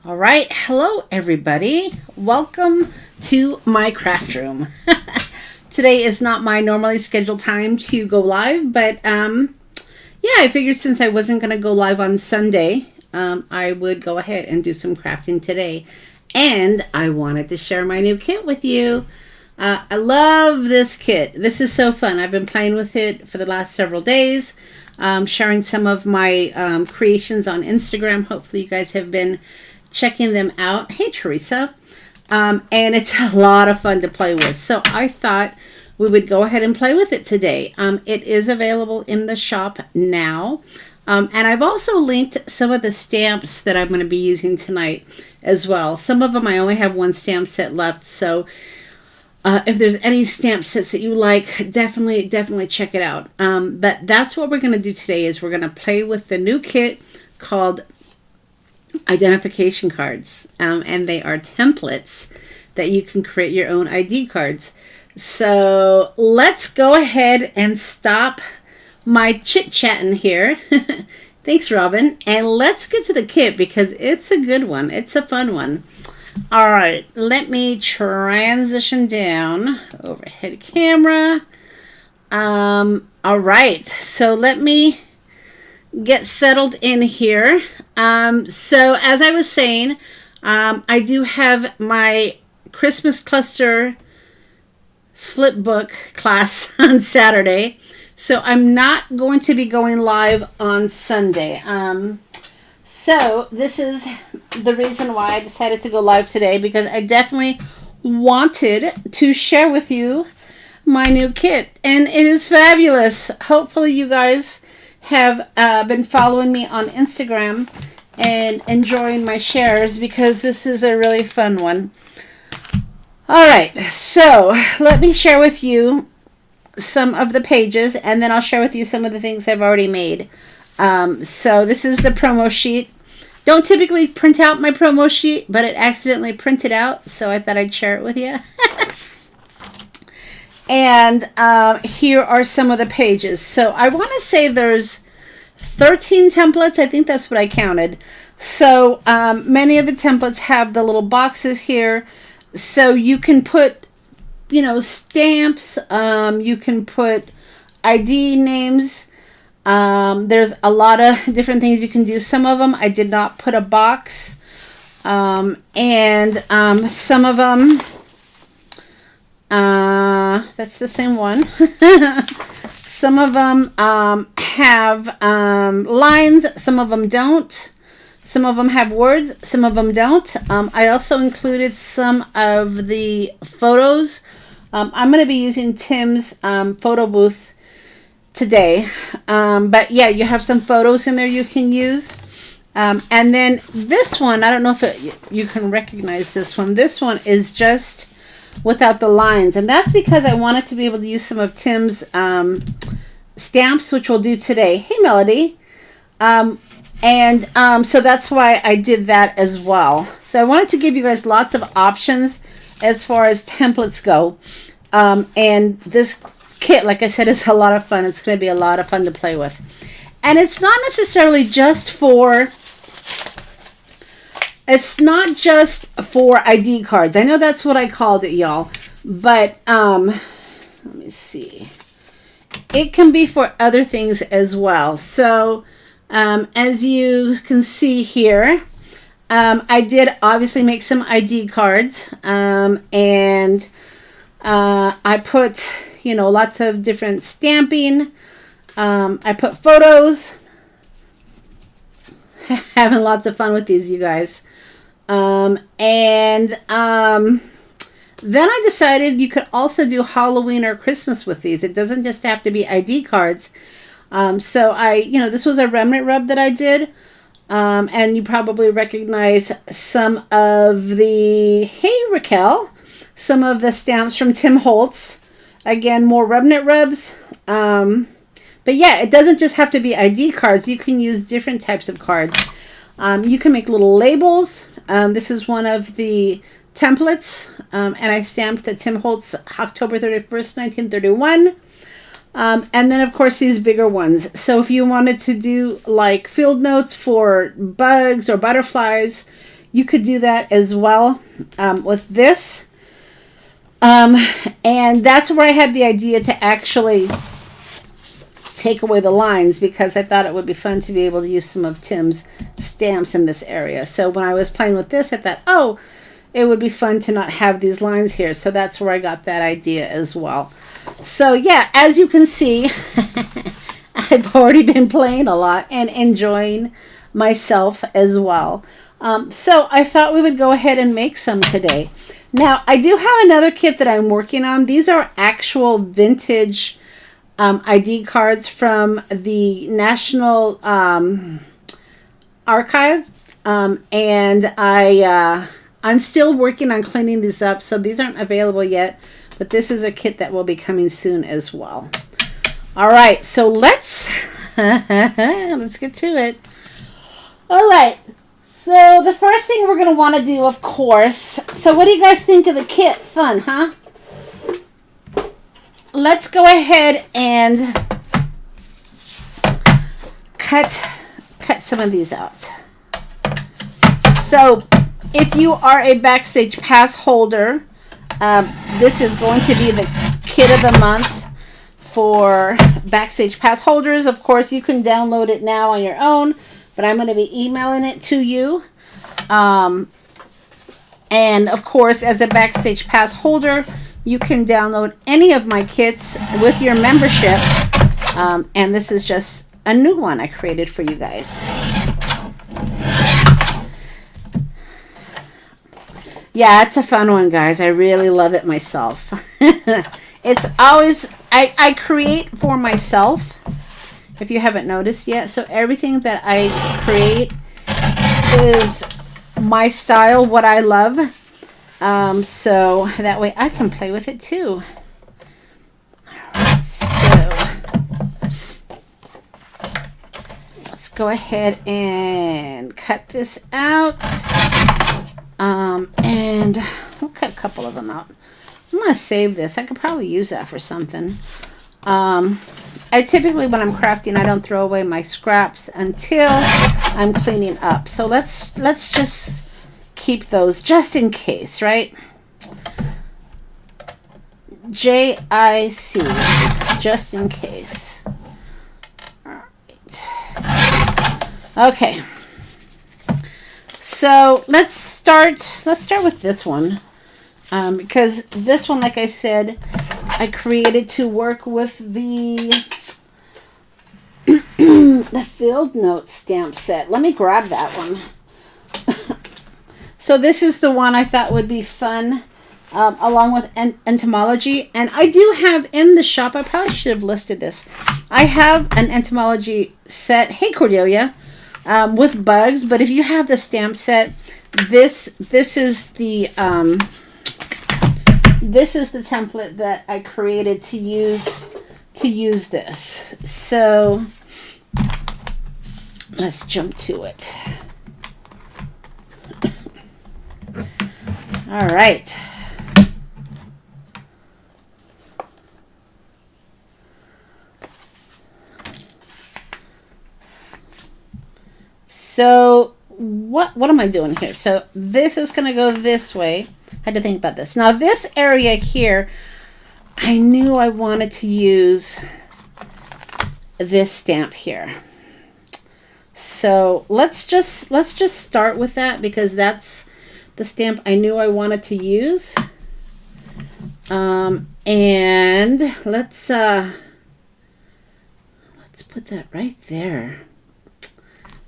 All right, hello everybody. Welcome to my craft room. Today is not my normally scheduled time to go live, but yeah, I figured since I wasn't going to go live on Sunday, I would go ahead and do some crafting today. And I wanted to share my new kit with you. I love this kit. This is so fun. I've been playing with it for the last several days, sharing some of my creations on Instagram. Hopefully you guys have been checking them out. Hey, Teresa. And it's a lot of fun to play with. So I thought we would go ahead and play with it today. It is available in the shop now. And I've also linked some of the stamps that I'm going to be using tonight as well. Some of them I only have one stamp set left. So if there's any stamp sets that you like, definitely check it out. But that's what we're going to do today is we're going to play with the new kit called identification cards, and they are templates that you can create your own ID cards. So let's go ahead and stop my chit-chatting here. Thanks, Robin. And let's get to the kit because it's a good one. It's a fun one. All right, let me transition down. Overhead camera. All right, so let me get settled in here. So as I was saying, I do have my Christmas cluster flip book class on Saturday. So I'm not going to be going live on Sunday. So this is the reason why I decided to go live today, because I definitely wanted to share with you my new kit. And it is fabulous. Hopefully you guys have been following me on Instagram and enjoying my shares, because this is a really fun one. All right, so let me share with you some of the pages, and then I'll share with you some of the things I've already made. So this is the promo sheet. Don't typically print out my promo sheet, but it accidentally printed out, so I thought I'd share it with you. And here are some of the pages. So I want to say there's 13 templates. I think that's what I counted. So many of the templates have the little boxes here. So you can put, stamps. You can put ID names. There's a lot of different things you can do. Some of them I did not put a box. And some of them... that's the same one. Some of them have lines, some of them don't. Some of them have words, some of them don't. I also included some of the photos. I'm going to be using Tim's photo booth today. But yeah, you have some photos in there you can use. And then this one, I don't know if you can recognize this one. This one is just without the lines, and that's because I wanted to be able to use some of Tim's stamps, which we'll do today. Hey, Melody. So that's why I did that as well. So I wanted to give you guys lots of options as far as templates go. And this kit, like I said, is a lot of fun. It's going to be a lot of fun to play with. And it's not necessarily just for... It's not just for ID cards. I know that's what I called it, y'all. But, let me see. It can be for other things as well. So, as you can see here, I did obviously make some ID cards. And I put, lots of different stamping. I put photos. Having lots of fun with these, you guys. Then I decided you could also do Halloween or Christmas with these. It doesn't just have to be ID cards. So this was a remnant rub that I did. And you probably recognize some of the, hey Raquel, some of the stamps from Tim Holtz. Again, more remnant rubs. But yeah, it doesn't just have to be ID cards. You can use different types of cards. You can make little labels. This is one of the templates, and I stamped the Tim Holtz October 31st, 1931. And then, of course, these bigger ones. So if you wanted to do like field notes for bugs or butterflies, you could do that as well with this. And that's where I had the idea to actually take away the lines, because I thought it would be fun to be able to use some of Tim's stamps in this area. So when I was playing with this, I thought, oh, it would be fun to not have these lines here. So that's where I got that idea as well. So yeah, as you can see, I've already been playing a lot and enjoying myself as well. So I thought we would go ahead and make some today. Now, I do have another kit that I'm working on. These are actual vintage ID cards from the National Archive. And I'm still working on cleaning these up, so these aren't available yet. But this is a kit that will be coming soon as well. All right, so let's get to it. All right. So the first thing we're going to want to do, of course, so what do you guys think of the kit? Fun, huh? Let's go ahead and cut some of these out. So if you are a Backstage Pass holder, this is going to be the kit of the month for Backstage Pass holders. Of course, you can download it now on your own, but I'm going to be emailing it to you. And of course, as a Backstage Pass holder, you can download any of my kits with your membership. And this is just a new one I created for you guys. Yeah, it's a fun one, guys. I really love it myself. It's always, I create for myself, if you haven't noticed yet. So everything that I create is my style, what I love. So that way I can play with it too. Alright, so let's go ahead and cut this out. And we'll cut a couple of them out. I'm going to save this. I could probably use that for something. I typically, when I'm crafting, I don't throw away my scraps until I'm cleaning up. So let's just keep those just in case, right? JIC, just in case. All right. Okay. So let's start with this one. Because this one, like I said, I created to work with the the Field Notes stamp set. Let me grab that one. So this is the one I thought would be fun, along with entomology. And I do have in the shop, I probably should have listed this, I have an entomology set, hey Cordelia, with bugs. But if you have the stamp set, this is the template that I created to use this. So let's jump to it. All right. So what am I doing here? So this is going to go this way. I had to think about this. Now this area here, I knew I wanted to use this stamp here. So let's just start with that, because that's the stamp I knew I wanted to use. And let's put that right there.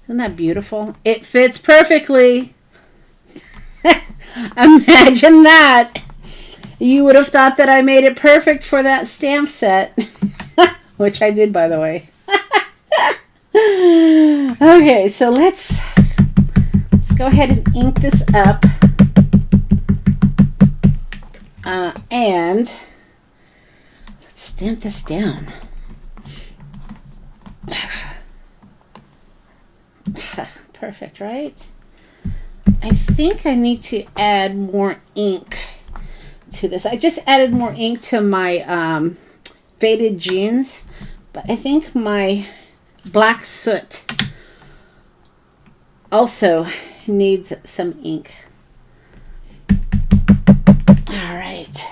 Isn't that beautiful? It fits perfectly. Imagine that. You would have thought that I made it perfect for that stamp set. Which I did, by the way. Okay, so let's go ahead and ink this up. And let's stamp this down. Perfect, right? I think I need to add more ink to this. I just added more ink to my faded jeans, but I think my black soot also needs some ink. All right.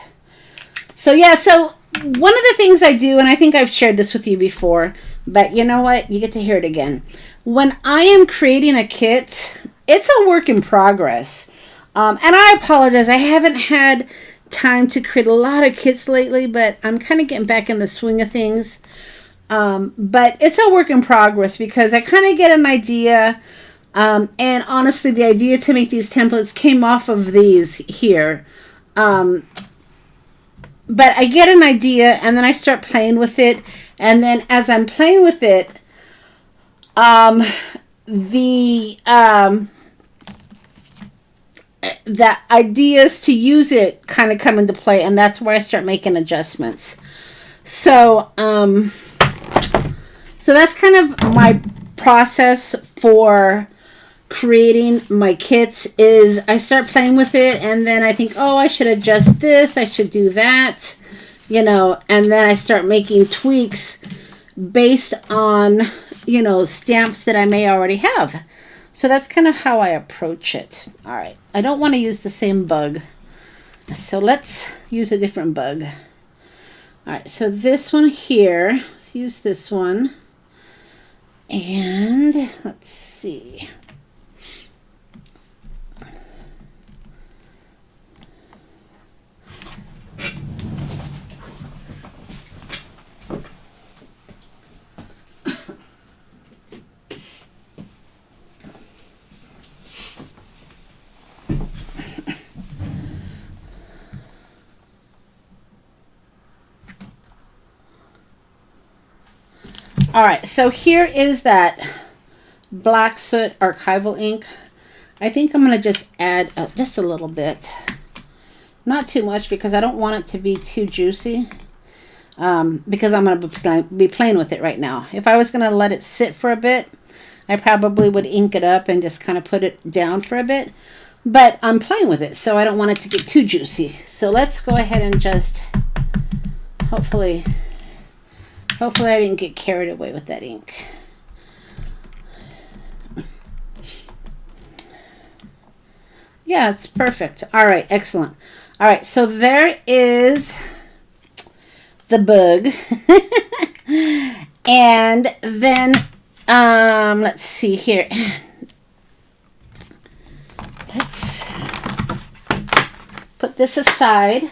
So yeah, so one of the things I do, and I think I've shared this with you before, but you know what? You get to hear it again. When I am creating a kit, it's a work in progress. And I apologize. I haven't had time to create a lot of kits lately, but I'm kind of getting back in the swing of things. But it's a work in progress because I kind of get an idea. And honestly, the idea to make these templates came off of these here. But I get an idea and then I start playing with it. And then as I'm playing with it, the ideas to use it kind of come into play, and that's where I start making adjustments. So, so that's kind of my process for creating my kits. Is I start playing with it, and then I think, oh, I should adjust this, I should do that, you know, and then I start making tweaks based on, you know, stamps that I may already have. So that's kind of how I approach it. All right, I don't want to use the same bug, so let's use a different bug. All right, so this one here, let's use this one, and let's see. All right, so here is that Black Soot archival ink. I think I'm going to just add just a little bit. Not too much because I don't want it to be too juicy. Because I'm going to be playing with it right now. If I was going to let it sit for a bit, I probably would ink it up and just kind of put it down for a bit. But I'm playing with it, so I don't want it to get too juicy. So let's go ahead and just hopefully I didn't get carried away with that ink. Yeah, it's perfect. All right, excellent. All right, so there is the bug. And then, let's see here. Let's put this aside.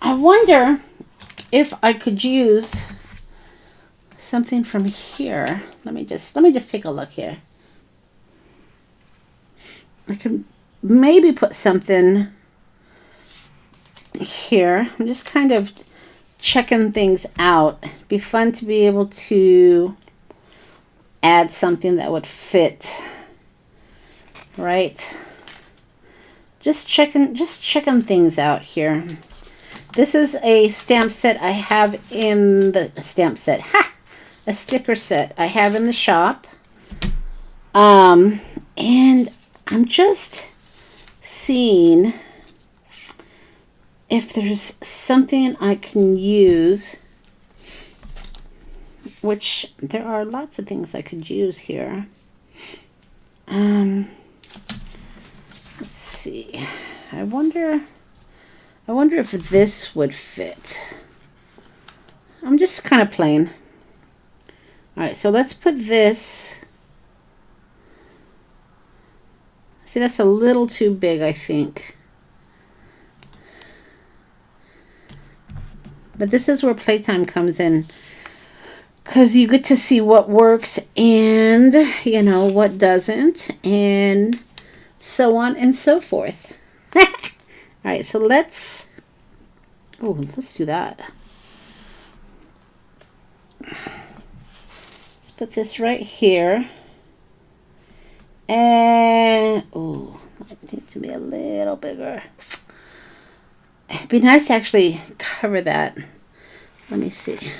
I wonder if I could use something from here. Let me just take a look here. I could maybe put something here. I'm just kind of checking things out. It'd be fun to be able to add something that would fit, right? Just checking things out here. This is a stamp set I have in the a sticker set I have in the shop. And I'm just seeing if there's something I can use, which there are lots of things I could use here. Let's see. I wonder if this would fit. I'm just kind of playing. All right, so let's put this. See, that's a little too big, I think. But this is where playtime comes in, because you get to see what works and, you know, what doesn't, and so on and so forth. All right, so let's do that. Let's put this right here. And, it needs to be a little bigger. It'd be nice to actually cover that. Let me see.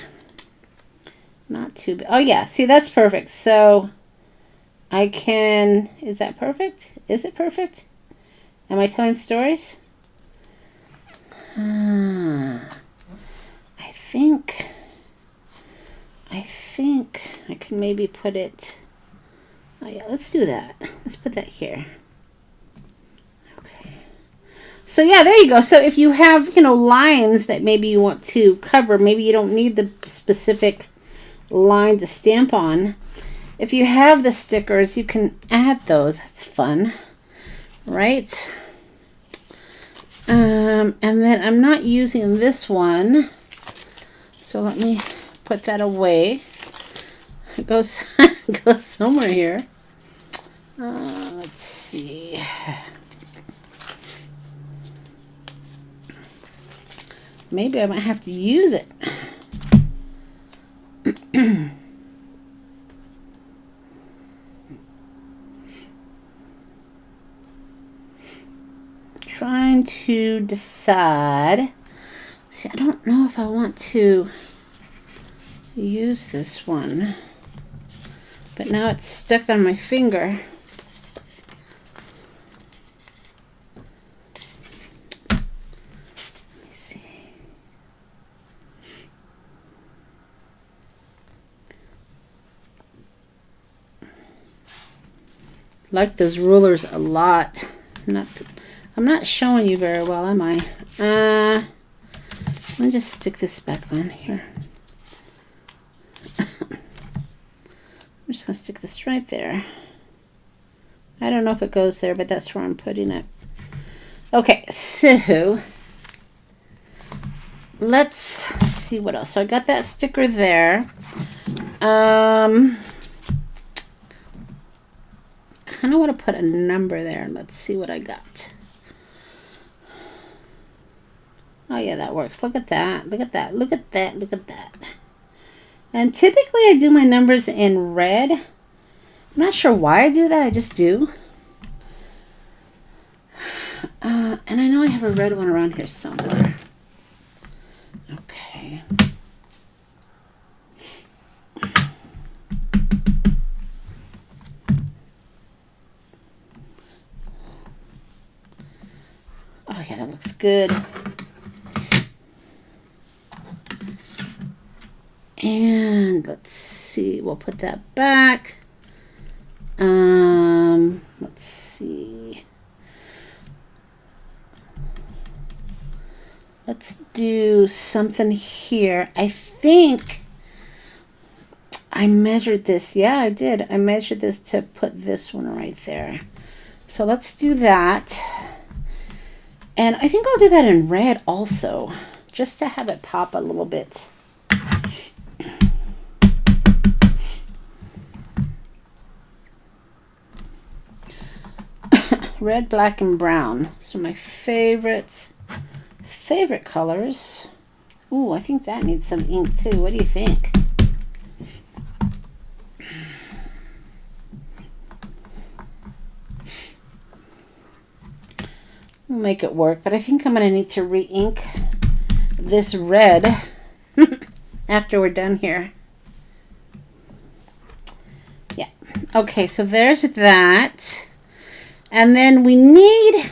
Not too big. Oh, yeah. See, that's perfect. So I can... Is that perfect? Is it perfect? Am I telling stories? I think I think I can maybe put it, oh yeah, let's do that. Let's put that here. Okay. So yeah, there you go. So if you have, you know, lines that maybe you want to cover, maybe you don't need the specific line to stamp on. If you have the stickers, you can add those. That's fun, right? And then I'm not using this one, so let me put that away. It goes goes somewhere here. Let's see. Maybe I might have to use it. Trying to decide. See, I don't know if I want to use this one, but now it's stuck on my finger. Let me see. Like those rulers a lot. I'm not showing you very well, am I? Let me just stick this back on here. I'm just going to stick this right there. I don't know if it goes there, but that's where I'm putting it. Okay, so let's see what else. So I got that sticker there. Kind of want to put a number there. Let's see what I got. Oh yeah, that works. Look at that. Look at that. Look at that. Look at that. And typically I do my numbers in red. I'm not sure why I do that. I just do. And I know I have a red one around here somewhere. Okay. Oh yeah, that looks good. And let's see, we'll put that back. Let's see. Let's do something here. I think I measured this. Yeah, I did. I measured this to put this one right there. So let's do that. And I think I'll do that in red also, just to have it pop a little bit. Red, black, and brown. Those are my favorite colors. Ooh, I think that needs some ink too. What do you think? We'll make it work, but I think I'm going to need to re-ink this red after we're done here. Yeah. Okay, so there's that. And then we need,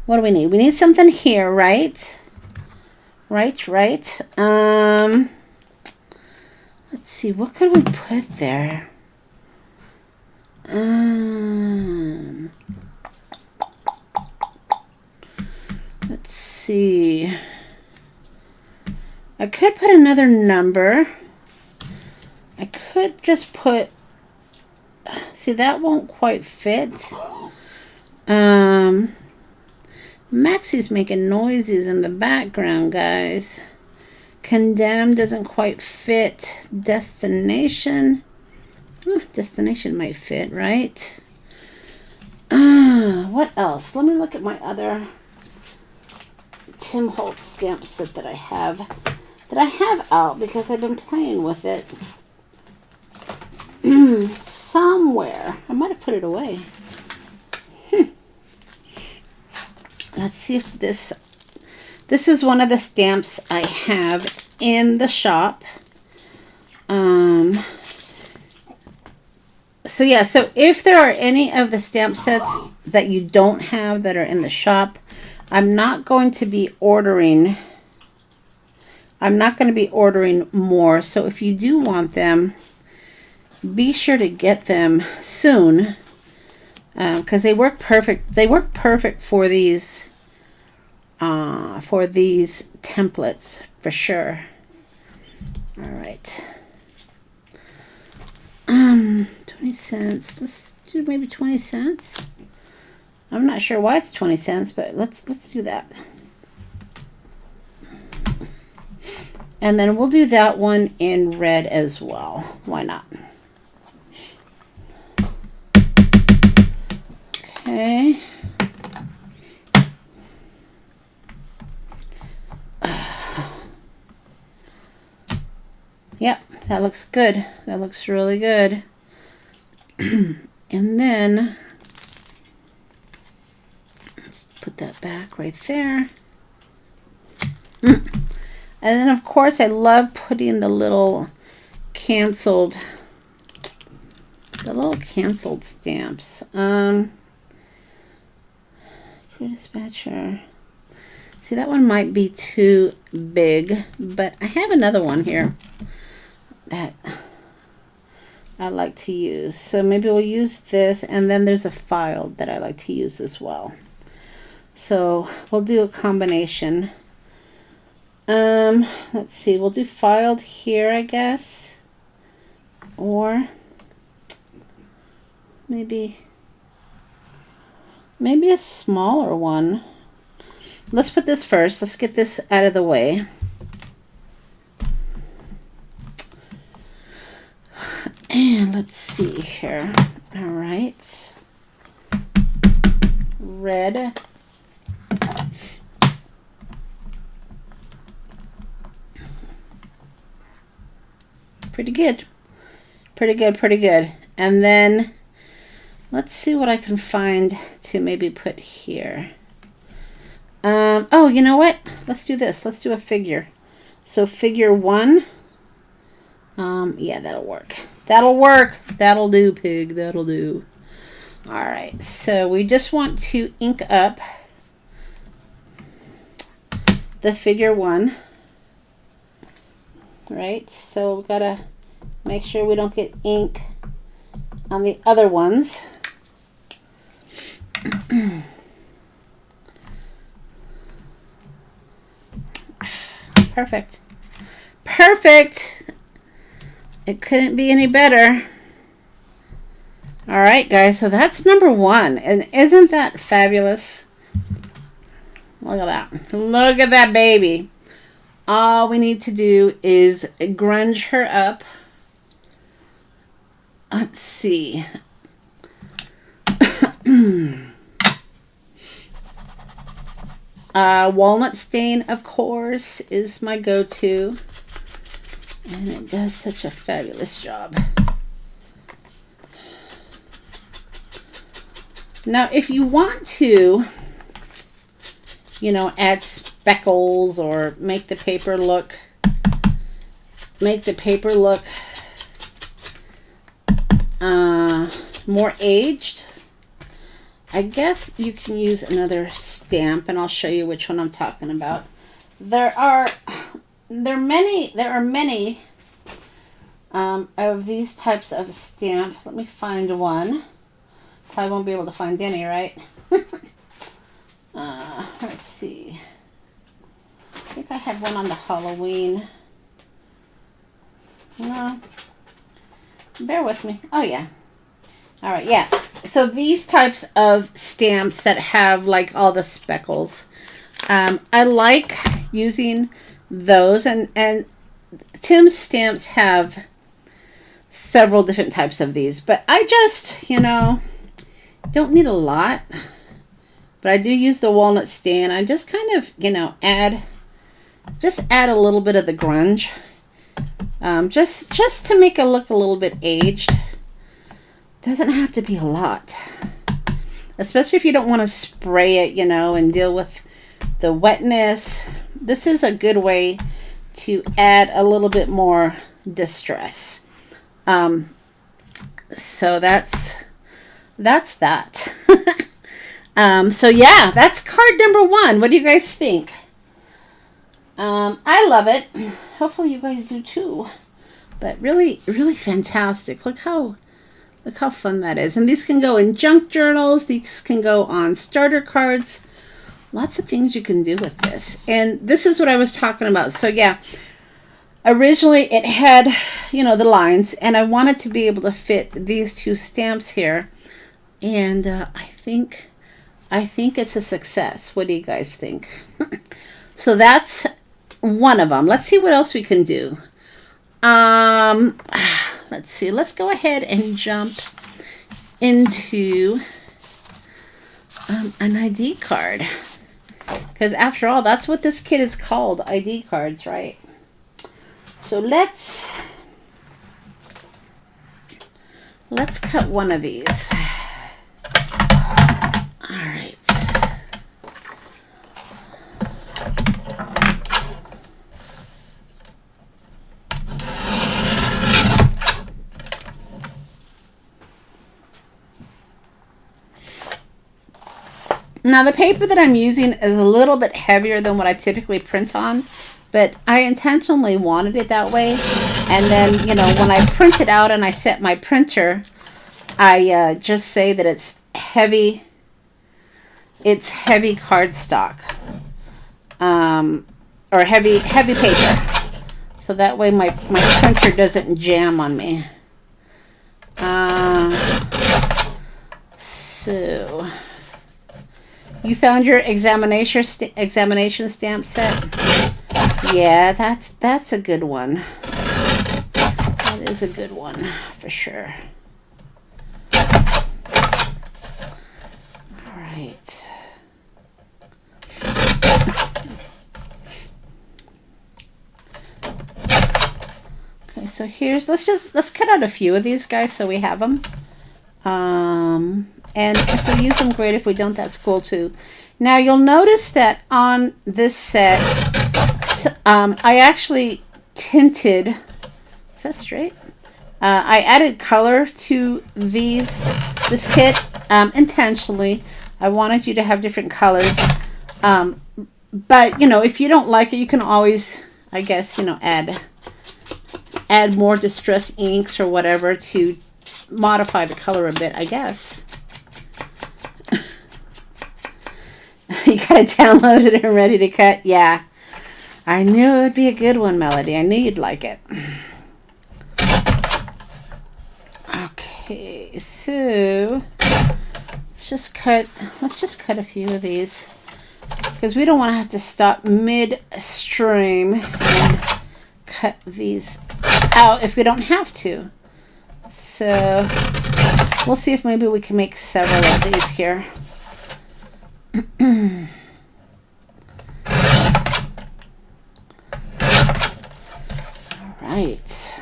what do we need? We need something here, right? Right. Let's see, what could we put there? Let's see. I could put another number. I could just put, see, that won't quite fit. Maxie's making noises in the background, guys. Condemn doesn't quite fit. Destination. Destination might fit, right? What else? Let me look at my other Tim Holtz stamp set that I have out because I've been playing with it somewhere. I might have put it away. Let's see if this is one of the stamps I have in the shop. So yeah, so if there are any of the stamp sets that you don't have that are in the shop, I'm not going to be ordering I'm not going to be ordering more. So if you do want them, be sure to get them soon, because they work perfect. They work perfect for these templates for sure. All right. 20 cents. Let's do maybe 20 cents. I'm not sure why it's 20 cents, but let's do that. And then we'll do that one in red as well. Why not? Okay. Yep, that looks good. That looks really good. And then let's put that back right there. And then of course I love putting the little canceled stamps. Crew dispatcher. See, that one might be too big, but I have another one here that I like to use. So maybe we'll use this, and then there's a file that I like to use as well. So we'll do a combination. Let's see, we'll do filed here, I guess. Or maybe a smaller one. Let's put this first. Let's get this out of the way. And let's see here. All right. Red. Pretty good. Pretty good, pretty good. And then let's see what I can find to maybe put here. Oh, you know what? Let's do this. Let's do a figure. So figure 1. Yeah, that'll work. That'll work. That'll do, pig. That'll do. All right. So we just want to ink up the figure 1. Right? So we've got to make sure we don't get ink on the other ones. Perfect. Perfect. It couldn't be any better. All right, guys. So that's number 1. And isn't that fabulous? Look at that. Look at that baby. All we need to do is grunge her up. Let's see. Walnut stain, of course, is my go-to. And it does such a fabulous job. Now, if you want to, you know, add speckles or make the paper look more aged, I guess you can use another stamp, and I'll show you which one I'm talking about. There are many of these types of stamps. Let me find one. Probably won't be able to find any, right? Let's see. I think I had one on the Halloween. No. Bear with me. Oh, yeah. All right, yeah. So these types of stamps that have like all the speckles, I like using those. And Tim's stamps have several different types of these. But I just, you know, don't need a lot. But I do use the walnut stain. I just kind of, you know, add a little bit of the grunge. Just to make it look a little bit aged. Doesn't have to be a lot. Especially if you don't want to spray it, you know, and deal with the wetness. This is a good way to add a little bit more distress. So that's that. So yeah, that's card number 1. What do you guys think? I love it. Hopefully you guys do too. But really, really fantastic. Look how fun that is. And these can go in junk journals. These can go on starter cards. Lots of things you can do with this. And this is what I was talking about. So yeah, originally it had, you know, the lines, and I wanted to be able to fit these two stamps here. And I think it's a success. What do you guys think? So that's one of them. Let's see what else we can do. Let's see. Let's go ahead and jump into an ID card. Because after all, that's what this kit is called, ID cards, right? So let's cut one of these. All right. Now the paper that I'm using is a little bit heavier than what I typically print on, but I intentionally wanted it that way. And then, you know, when I print it out and I set my printer, I just say that it's heavy. It's heavy cardstock, or heavy paper, so that way my printer doesn't jam on me. So you found your examination stamp set? Yeah, that's a good one. That is a good one for sure. All right. Okay, so here's let's cut out a few of these guys so we have them. And if we use them, great. If we don't, that's cool too. Now you'll notice that on this set, I actually tinted. Is that straight? I added color to this kit intentionally. I wanted you to have different colors. But you know, if you don't like it, you can always, I guess, you know, add more distress inks or whatever to modify the color a bit, I guess. You got it downloaded and ready to cut? Yeah. I knew it would be a good one, Melody. I knew you'd like it. Okay, so let's just cut a few of these, because we don't want to have to stop midstream and cut these out if we don't have to. So we'll see if maybe we can make several of these here. All right.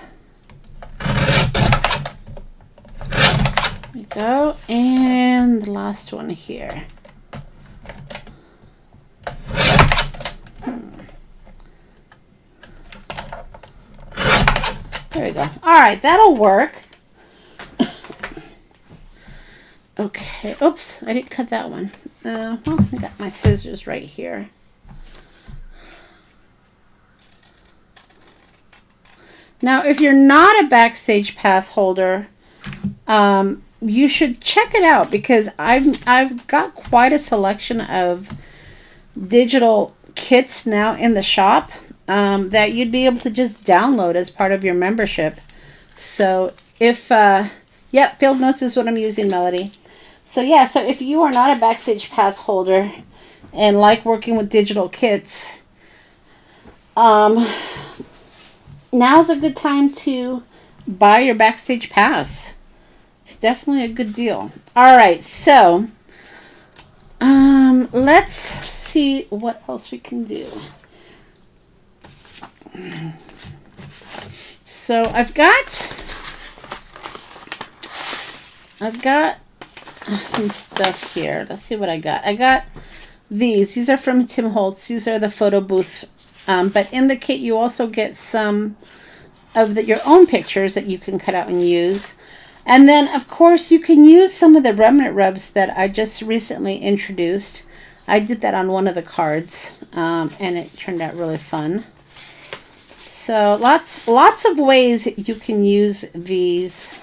There we go. And the last one here. There we go. All right, that'll work. Okay. Oops, I didn't cut that one. Well, I got my scissors right here. Now, if you're not a Backstage Pass holder, you should check it out, because I've got quite a selection of digital kits now in the shop that you'd be able to just download as part of your membership. So if yep, Field Notes is what I'm using, Melody. So yeah, so if you are not a Backstage Pass holder and like working with digital kits, now's a good time to buy your Backstage Pass. It's definitely a good deal. All right, so let's see what else we can do. So I've got some stuff here. Let's see what I got. I got these. These are from Tim Holtz. These are the photo booth. But in the kit, you also get some of your own pictures that you can cut out and use. And then, of course, you can use some of the remnant rubs that I just recently introduced. I did that on one of the cards, and it turned out really fun. So lots of ways you can use these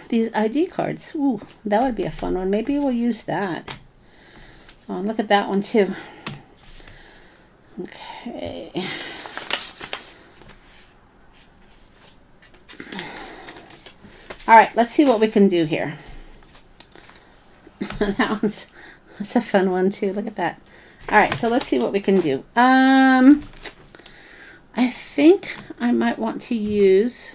these ID cards. Ooh, that would be a fun one. Maybe we'll use that. Oh, look at that one too. Okay. All right, let's see what we can do here. That's a fun one too. Look at that. All right, so let's see what we can do. I think I might want to use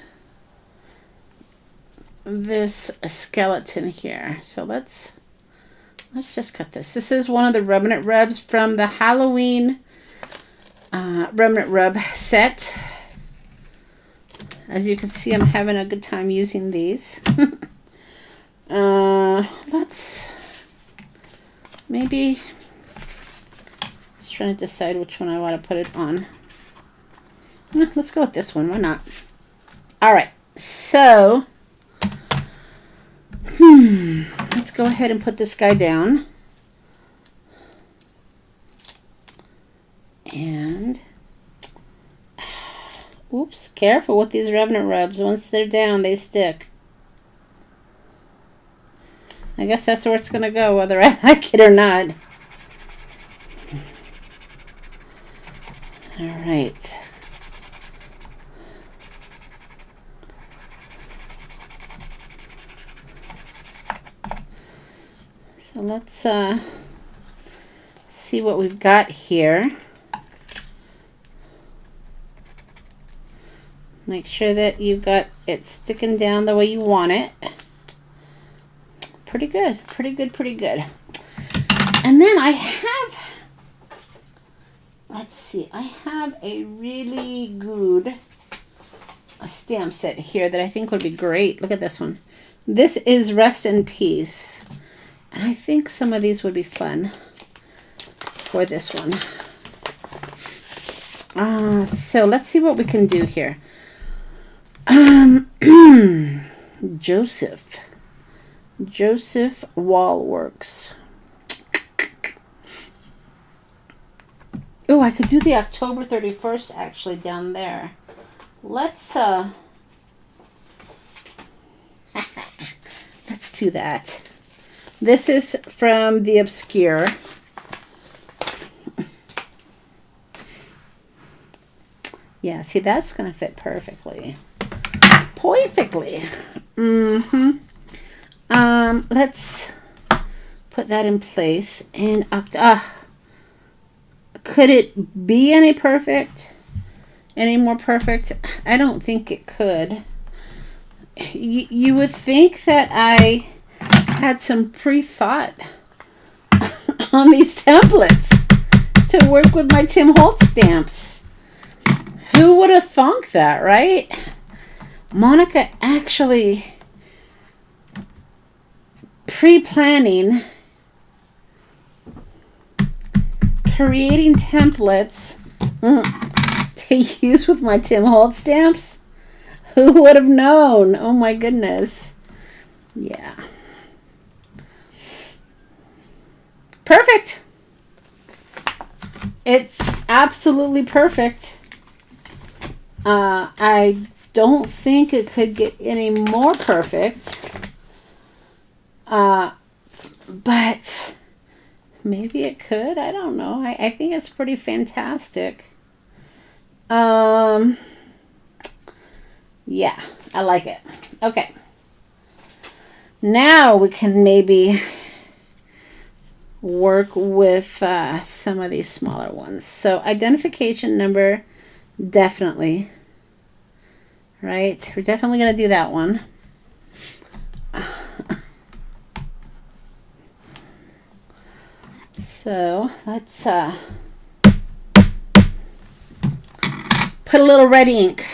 this skeleton here. So let's just cut this. This is one of the Remnant Rubs from the Halloween Remnant Rub set. As you can see, I'm having a good time using these. Let's maybe just trying to decide which one I want to put it on. Let's go with this one. Why not? All right. So, let's go ahead and put this guy down. And, oops, careful with these Revenant Rubs. Once they're down, they stick. I guess that's where it's going to go, whether I like it or not. All right. So let's see what we've got here. Make sure that you've got it sticking down the way you want it. Pretty good, pretty good, pretty good. And then I have, let's see, I have a really good stamp set here that I think would be great. Look at this one. This is Rest in Peace. And I think some of these would be fun for this one. So let's see what we can do here. Joseph Wallworks. Oh, I could do the October 31st actually down there. Let's let's do that. This is from the Obscure. Yeah, see, that's going to fit perfectly. Perfectly. Let's put that in place. And could it be any more perfect? I don't think it could. You would think that I had some pre-thought on these templates to work with my Tim Holtz stamps. Who would have thunk that, right? Monica actually pre-planning, creating templates to use with my Tim Holtz stamps. Who would have known? Oh my goodness. Yeah. Perfect. It's absolutely perfect. I don't think it could get any more perfect. But maybe it could. I don't know. I think it's pretty fantastic. Yeah, I like it. Okay. Now we can maybe work with some of these smaller ones. So identification number, definitely. Right? We're definitely going to do that one. So let's put a little red ink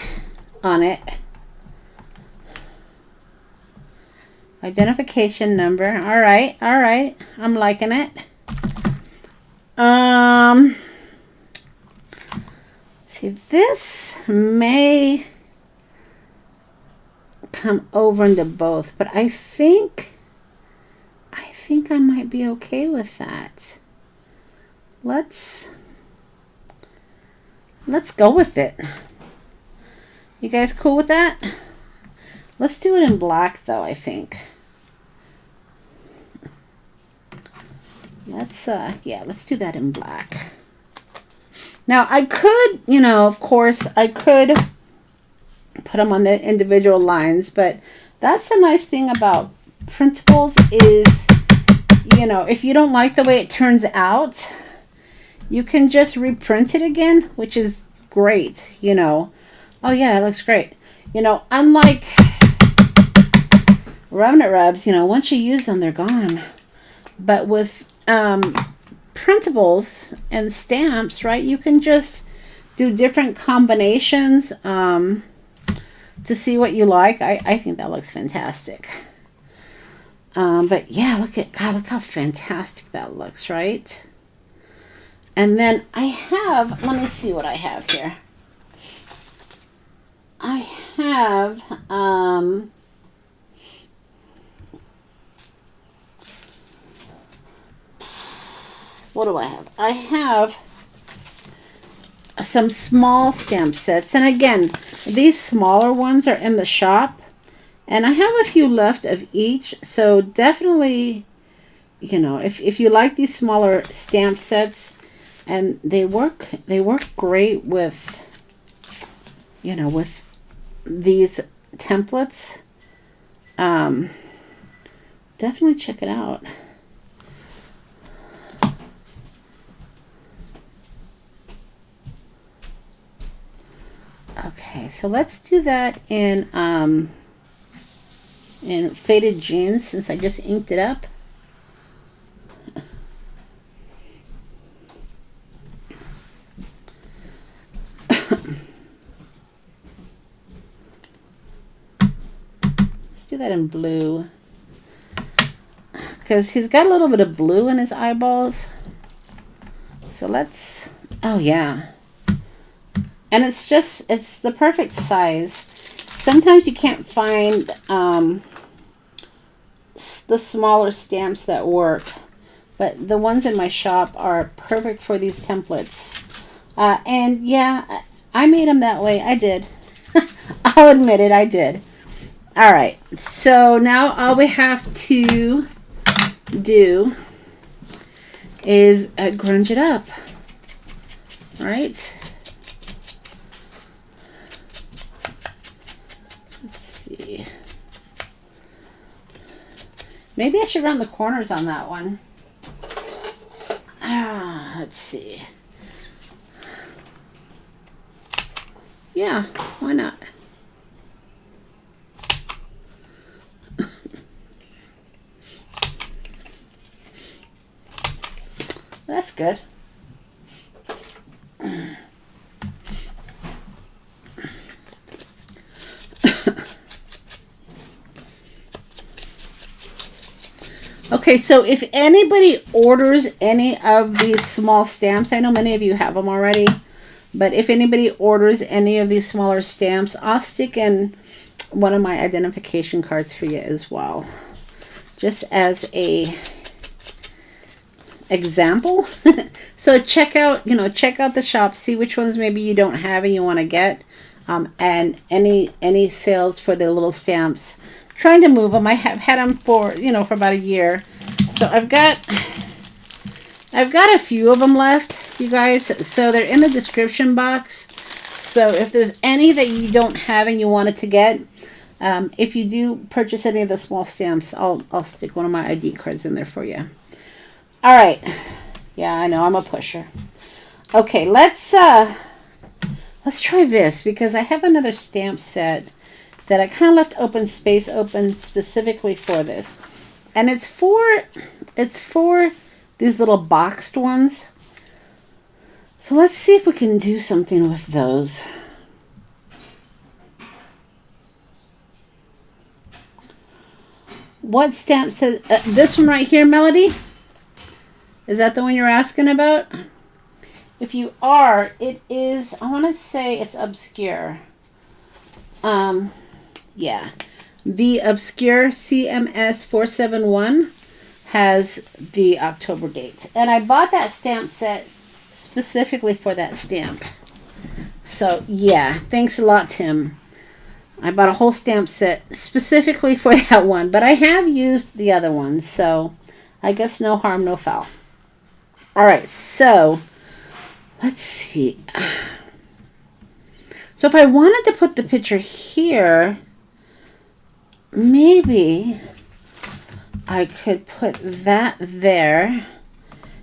on it. Identification number. All right. All right. I'm liking it. See, this may come over into both, but I think think I might be okay with that. Let's go with it. You guys cool with that? Let's do it in black though, I think. Let's do that in black. Now I could, you know, of course I could put them on the individual lines, but that's the nice thing about printables is, you know, if you don't like the way it turns out, you can just reprint it again, which is great, you know. Oh yeah, that looks great. You know, unlike remnant rubs, you know, once you use them, they're gone. But with printables and stamps, right, you can just do different combinations to see what you like. I think that looks fantastic. But yeah, look how fantastic that looks, right? And then I have, let me see what I have here. I have, what do I have? I have some small stamp sets. And again, these smaller ones are in the shop. And I have a few left of each. So definitely, you know, if you like these smaller stamp sets, and they work great with, you know, with these templates, definitely check it out. Okay, so let's do that in faded jeans, since I just inked it up. Let's do that in blue, because he's got a little bit of blue in his eyeballs. So let's, oh yeah. And it's the perfect size. Sometimes you can't find the smaller stamps that work, but the ones in my shop are perfect for these templates. And yeah, I made them that way. I did. I'll admit it, I did. All right, so now all we have to do is grunge it up. All right. Maybe I should run the corners on that one. Let's see. Yeah, why not? That's good. Okay, so if anybody orders any of these small stamps, I know many of you have them already, but if anybody orders any of these smaller stamps, I'll stick in one of my identification cards for you as well, just as a example. So check out the shop, see which ones maybe you don't have and you want to get, and any sales for the little stamps. Trying to move them. I have had them for about a year, so I've got a few of them left, you guys. So they're in the description box. So if there's any that you don't have and you wanted to get, if you do purchase any of the small stamps, I'll stick one of my ID cards in there for you. All right. Yeah, I know I'm a pusher. Okay, let's try this, because I have another stamp set that I kind of left open specifically for this. And it's for these little boxed ones. So let's see if we can do something with those. What stamp says, this one right here, Melody? Is that the one you're asking about? If you are, it is, I want to say it's obscure. Yeah, the obscure CMS 471. has the October date. And I bought that stamp set specifically for that stamp. So, yeah, thanks a lot, Tim. I bought a whole stamp set specifically for that one. But I have used the other ones, so I guess no harm, no foul. All right, so let's see. So if I wanted to put the picture here, maybe I could put that there.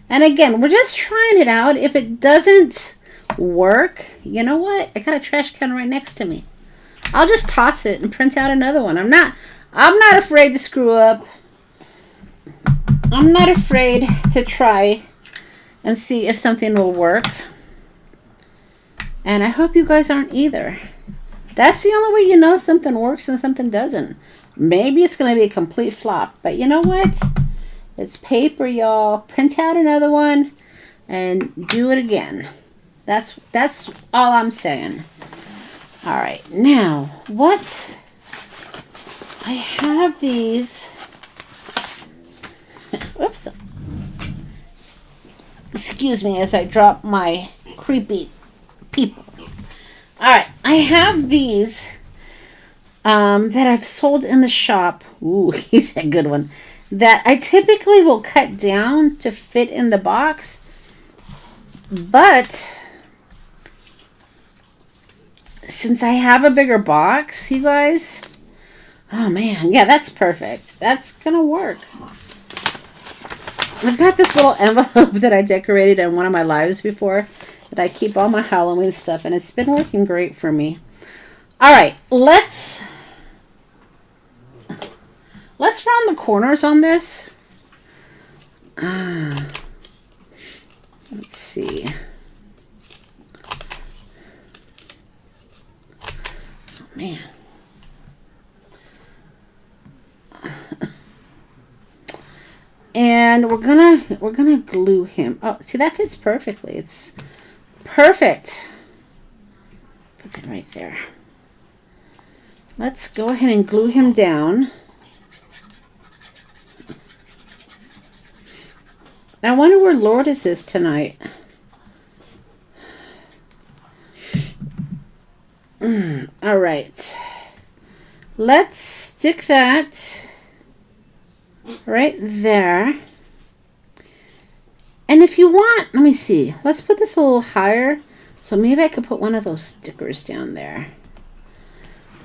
And again, we're just trying it out. If it doesn't work, you know what? I got a trash can right next to me. I'll just toss it and print out another one. I'm not afraid to screw up. I'm not afraid to try and see if something will work. And I hope you guys aren't either. That's the only way you know if something works and something doesn't. Maybe it's going to be a complete flop. But you know what? It's paper, y'all. Print out another one and do it again. That's all I'm saying. All right. Now, what? I have these. Oops. Excuse me as I drop my creepy people. All right. I have these that I've sold in the shop. Ooh, he's a good one. That I typically will cut down to fit in the box. But since I have a bigger box, you guys. Oh, man. Yeah, that's perfect. That's going to work. I've got this little envelope that I decorated on one of my lives before that I keep all my Halloween stuff, and it's been working great for me. All right, let's round the corners on this. Let's see. Oh, man. And we're gonna glue him. Oh, see, that fits perfectly. It's perfect. Put it right there. Let's go ahead and glue him down. I wonder where Lourdes is tonight. All right. Let's stick that right there. And if you want, let me see. Let's put this a little higher. So maybe I could put one of those stickers down there.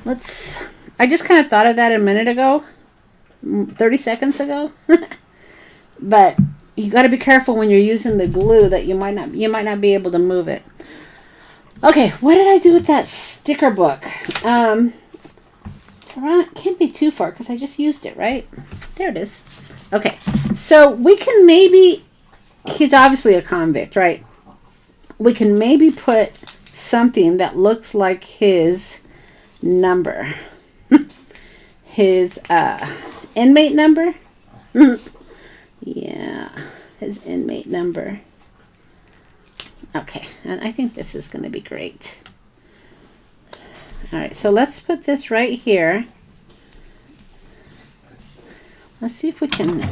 I just kind of thought of that a minute ago. 30 seconds ago. But you got to be careful when you're using the glue that you might not be able to move it. Okay, what did I do with that sticker book? It's around, can't be too far because I just used it, right? There it is. Okay, so we can maybe, he's obviously a convict, right? We can maybe put something that looks like his number. His inmate number. Yeah, his inmate number. Okay, and I think this is going to be great. All right, so let's put this right here. Let's see if we can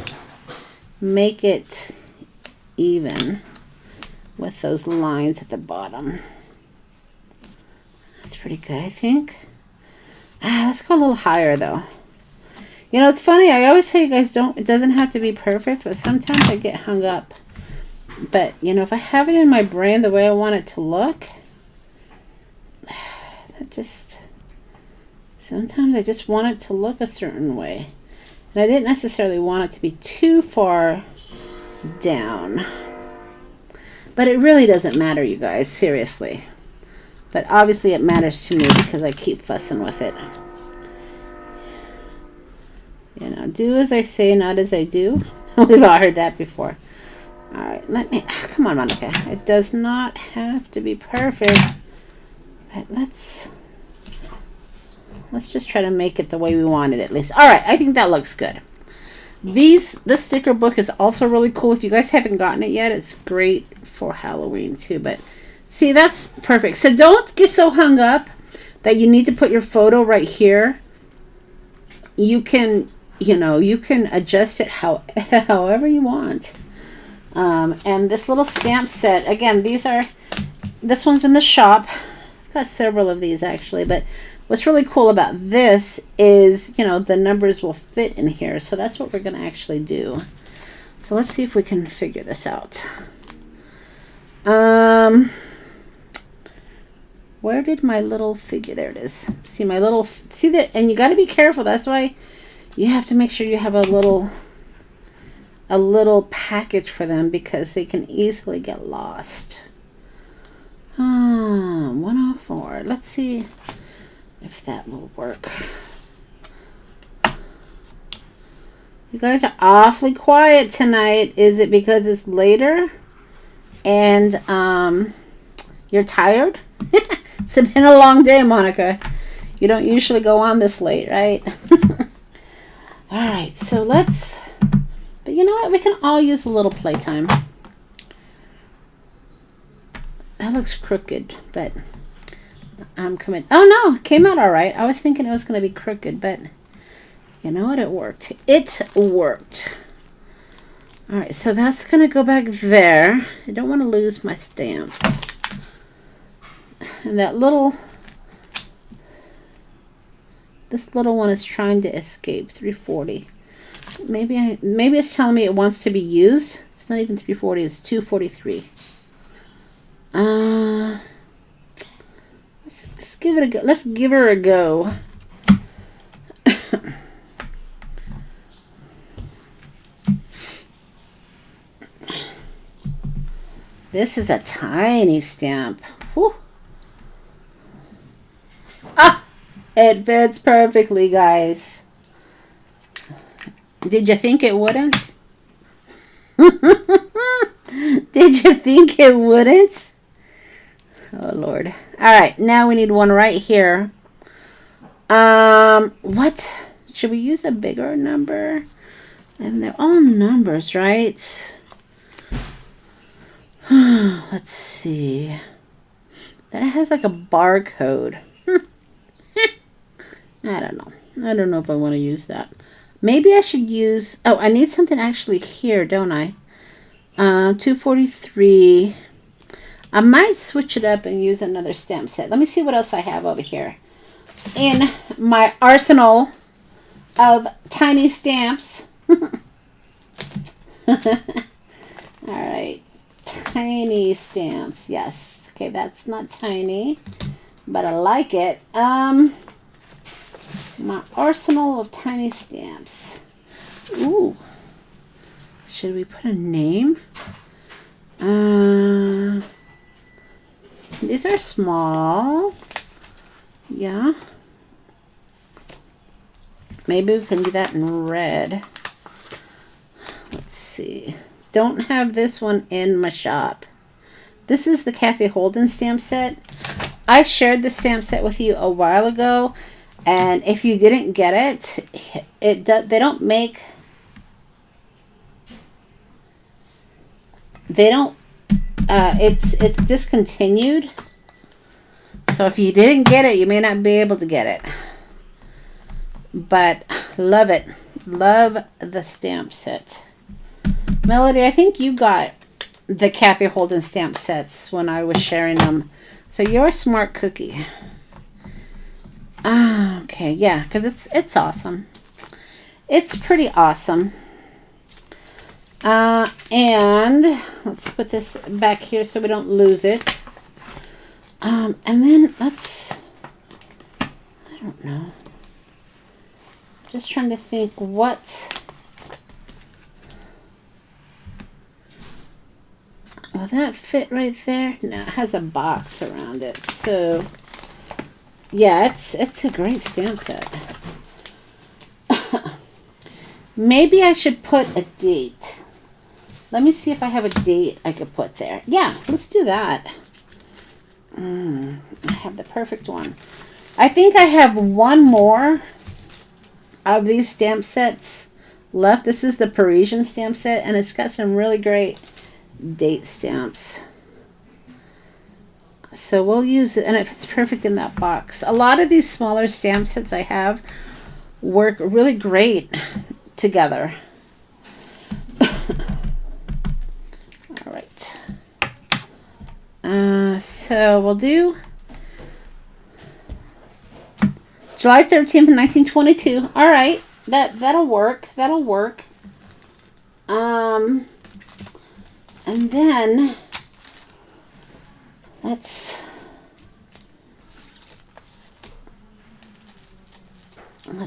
make it even with those lines at the bottom. That's pretty good, I think. Let's go a little higher, though. You know, it's funny. I always tell you guys, it doesn't have to be perfect, but sometimes I get hung up. But, you know, if I have it in my brain the way I want it to look, sometimes I just want it to look a certain way. And I didn't necessarily want it to be too far down. But it really doesn't matter, you guys, seriously. But obviously it matters to me because I keep fussing with it. You know, do as I say, not as I do. We've all heard that before. All right, come on, Monica. It does not have to be perfect. But let's just try to make it the way we want it at least. All right, I think that looks good. This sticker book is also really cool. If you guys haven't gotten it yet, it's great for Halloween too. But see, that's perfect. So don't get so hung up that you need to put your photo right here. You can you know, you can adjust it however you want. And this little stamp set, again, this one's in the shop. I've got several of these actually, but what's really cool about this is, you know, the numbers will fit in here. So that's what we're going to actually do. So let's see if we can figure this out. Where did my little figure? There it is. See my little, see that? And you got to be careful. That's why you have to make sure you have a little package for them, because they can easily get lost. 104. Let's see if that will work. You guys are awfully quiet tonight. Is it because it's later and you're tired? It's been a long day, Monica. You don't usually go on this late, right? All right, so let's, but you know what? We can all use a little playtime. That looks crooked, but I'm coming. Oh no, it came out all right. I was thinking it was going to be crooked, but you know what? It worked. It worked. All right, so that's going to go back there. I don't want to lose my stamps. And that little, this little one is trying to escape. 340. Maybe it's telling me it wants to be used. It's not even 340. It's 243. Let's give it a go. Let's give her a go. This is a tiny stamp. Whew. Ah, it fits perfectly, guys. Did you think it wouldn't? Did you think it wouldn't? Oh, Lord. All right, now we need one right here. What? Should we use a bigger number? And they're all numbers, right? Let's see. That has like a barcode. I don't know. I don't know if I want to use that. Maybe I should use... Oh, I need something actually here, don't I? 243. I might switch it up and use another stamp set. Let me see what else I have over here in my arsenal of tiny stamps. All right. Tiny stamps. Yes. Okay, that's not tiny, but I like it. My arsenal of tiny stamps. Ooh. Should we put a name? These are small. Yeah. Maybe we can do that in red. Let's see. Don't have this one in my shop. This is the Kathy Holden stamp set. I shared the stamp set with you a while ago, and if you didn't get it, they don't make... They don't... it's discontinued. So if you didn't get it, you may not be able to get it. But love it. Love the stamp set. Melody, I think you got the Kathy Holden stamp sets when I was sharing them. So you're a smart cookie. Okay, yeah, because it's awesome. It's pretty awesome. And let's put this back here so we don't lose it. And then let's, I don't know. Just trying to think what. Will that fit right there? No, it has a box around it. So yeah, it's a great stamp set. Maybe I should put a date. Let me see if I have a date I could put there. Yeah, let's do that. I have the perfect one. I think I have one more of these stamp sets left. This is the Parisian stamp set, and it's got some really great date stamps. So we'll use it, and if it's perfect in that box. A lot of these smaller stamp sets I have work really great together. All right. So we'll do July 13th, 1922. All right. That'll work. That'll work. And then let's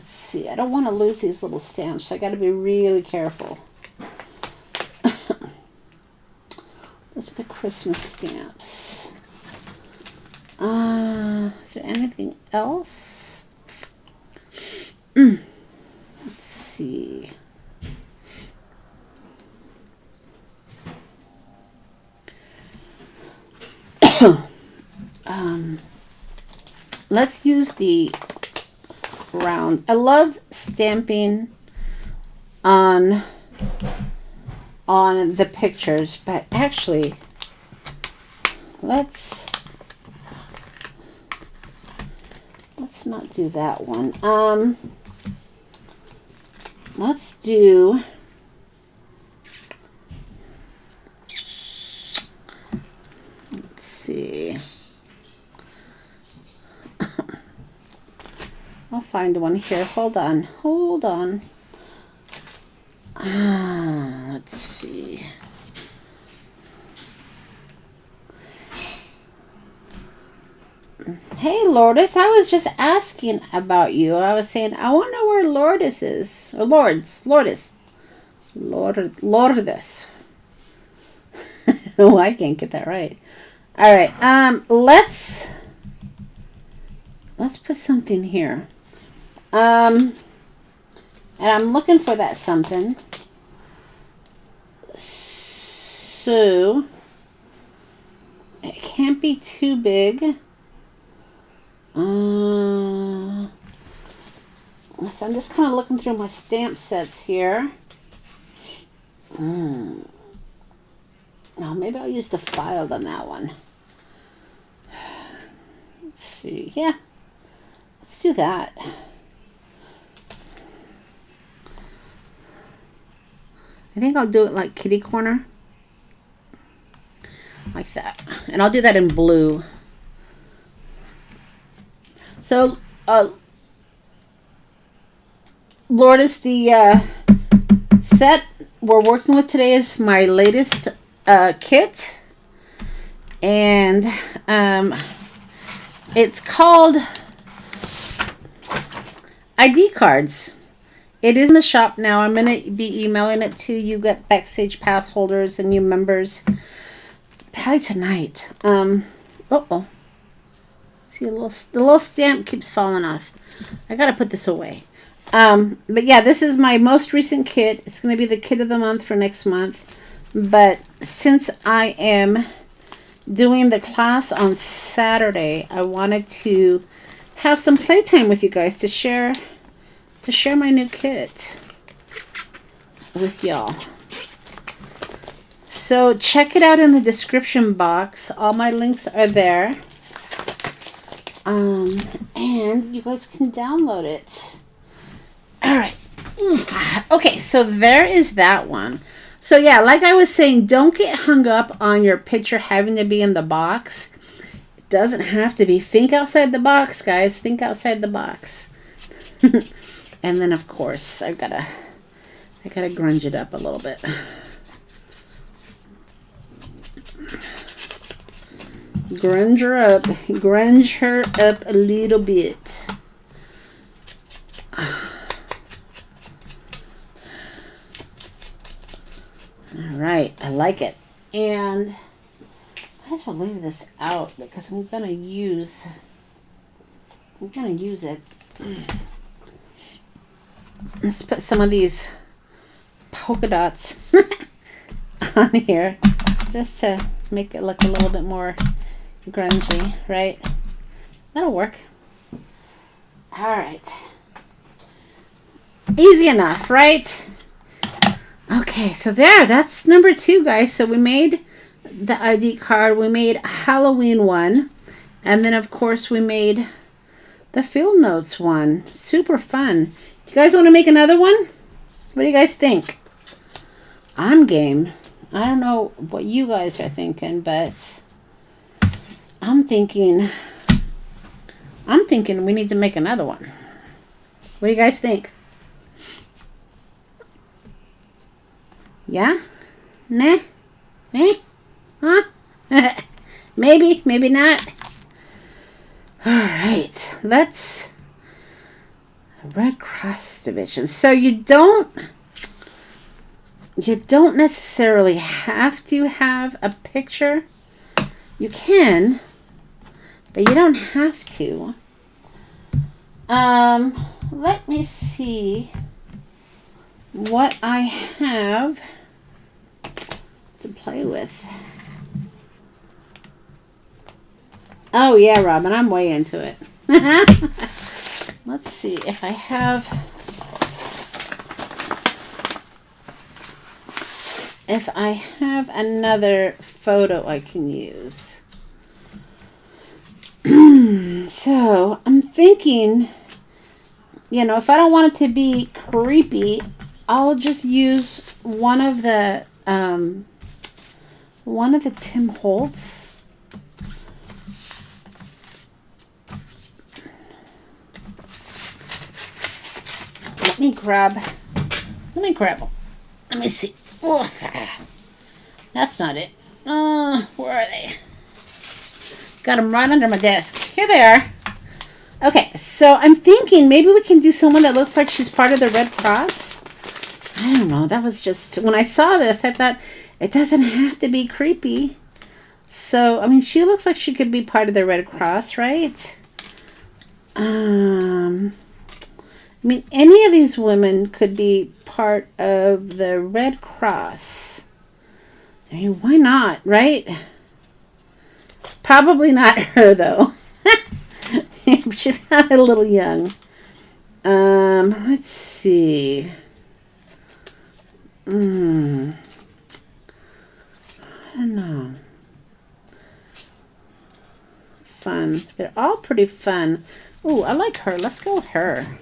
see. I don't want to lose these little stamps, so I got to be really careful. Those are the Christmas stamps. Is there anything else? Let's see. Let's use the round. I love stamping on the pictures, but actually let's not do that one. Let's do see. I'll find one here. Hold on. Let's see. Hey, Lourdes, I was just asking about you. I was saying, I wonder where Lourdes is. Or Lourdes. Oh, I can't get that right. All right. Let's put something here. And I'm looking for that something. So it can't be too big. So I'm just kind of looking through my stamp sets here. Now maybe I'll use the filed on that one. Let's see. Yeah, let's do that. I think I'll do it like kitty corner. Like that. And I'll do that in blue. So, Lourdes, the set we're working with today is my latest kit. And it's called ID cards. It is in the shop now. I'm going to be emailing it to you Backstage Pass holders and new members probably tonight. Uh-oh. See, the little stamp keeps falling off. I got to put this away. But yeah, this is my most recent kit. It's going to be the kit of the month for next month. But since I am doing the class on Saturday, I wanted to have some playtime with you guys to share my new kit with y'all. So check it out in the description box. All my links are there. And you guys can download it. All right. Okay, so there is that one. So yeah, like I was saying, don't get hung up on your picture having to be in the box. It doesn't have to be. Think outside the box, guys. Think outside the box. And then, of course, I gotta grunge it up a little bit. Grunge her up a little bit. All right, I like it. And I have to leave this out because I'm gonna use it. Let's put some of these polka dots on here just to make it look a little bit more grungy, right? That'll work. All right. Easy enough, right? Okay, so that's number 2, guys. So we made the ID card. We made a Halloween one. And then, of course, we made the field notes one. Super fun. You guys want to make another one? What do you guys think? I'm game. I don't know what you guys are thinking, but I'm thinking we need to make another one. What do you guys think? Yeah? Nah? Eh? Huh? Maybe, maybe not. All right, let's Red Cross division. So you don't necessarily have to have a picture. You can, but you don't have to. Let me see what I have to play with. Oh yeah, Robin, I'm way into it. Let's see if I have another photo I can use. So I'm thinking, you know, if I don't want it to be creepy, I'll just use one of the Tim Holtz. Let me grab them. Let me see. Oh, that's not it. Where are they? Got them right under my desk. Here they are. Okay, so I'm thinking maybe we can do someone that looks like she's part of the Red Cross. I don't know. That was just, when I saw this, I thought it doesn't have to be creepy. So, I mean, she looks like she could be part of the Red Cross, right? I mean, any of these women could be part of the Red Cross. I mean, why not, right? Probably not her, though. She's probably a little young. Let's see. I don't know. Fun. They're all pretty fun. Ooh, I like her. Let's go with her.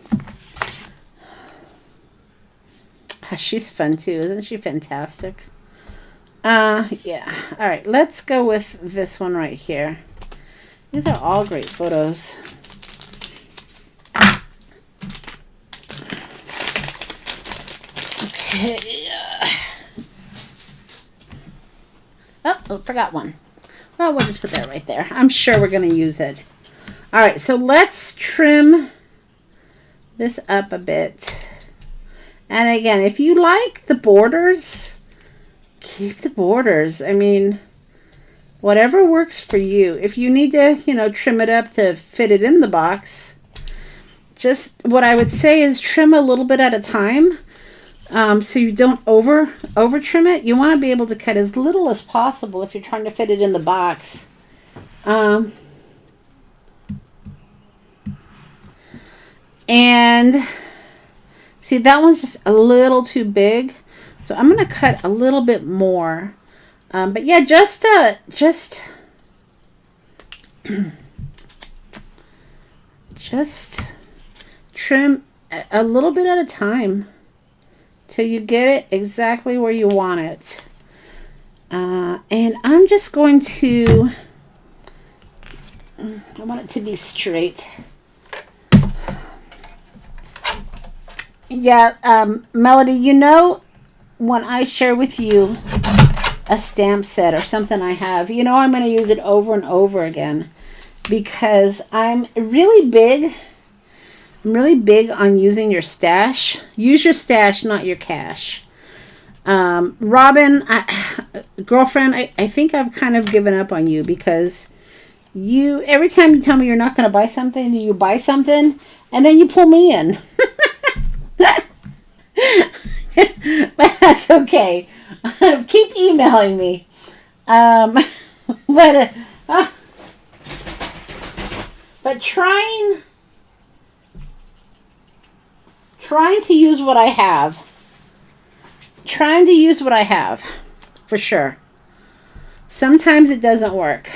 She's fun too. Isn't she fantastic? Yeah. All right. Let's go with this one right here. These are all great photos. Okay. Oh, forgot one. Well, we'll just put that right there. I'm sure we're going to use it. All right. So let's trim this up a bit. And again, if you like the borders, keep the borders. I mean, whatever works for you. If you need to, you know, trim it up to fit it in the box, just what I would say is trim a little bit at a time, so you don't over trim it. You want to be able to cut as little as possible if you're trying to fit it in the box. And see, that one's just a little too big, so I'm going to cut a little bit more. But yeah, just trim a little bit at a time till you get it exactly where you want it. And I'm just going to, I want it to be straight. Yeah, Melody, you know, when I share with you a stamp set or something I have, you know, I'm going to use it over and over again because I'm really big on using your stash. Use your stash, not your cash. Robin, girlfriend, I think I've kind of given up on you because you, every time you tell me you're not going to buy something, you buy something and then you pull me in. But that's okay. Keep emailing me. But trying to use what I have. Trying to use what I have, for sure. Sometimes it doesn't work.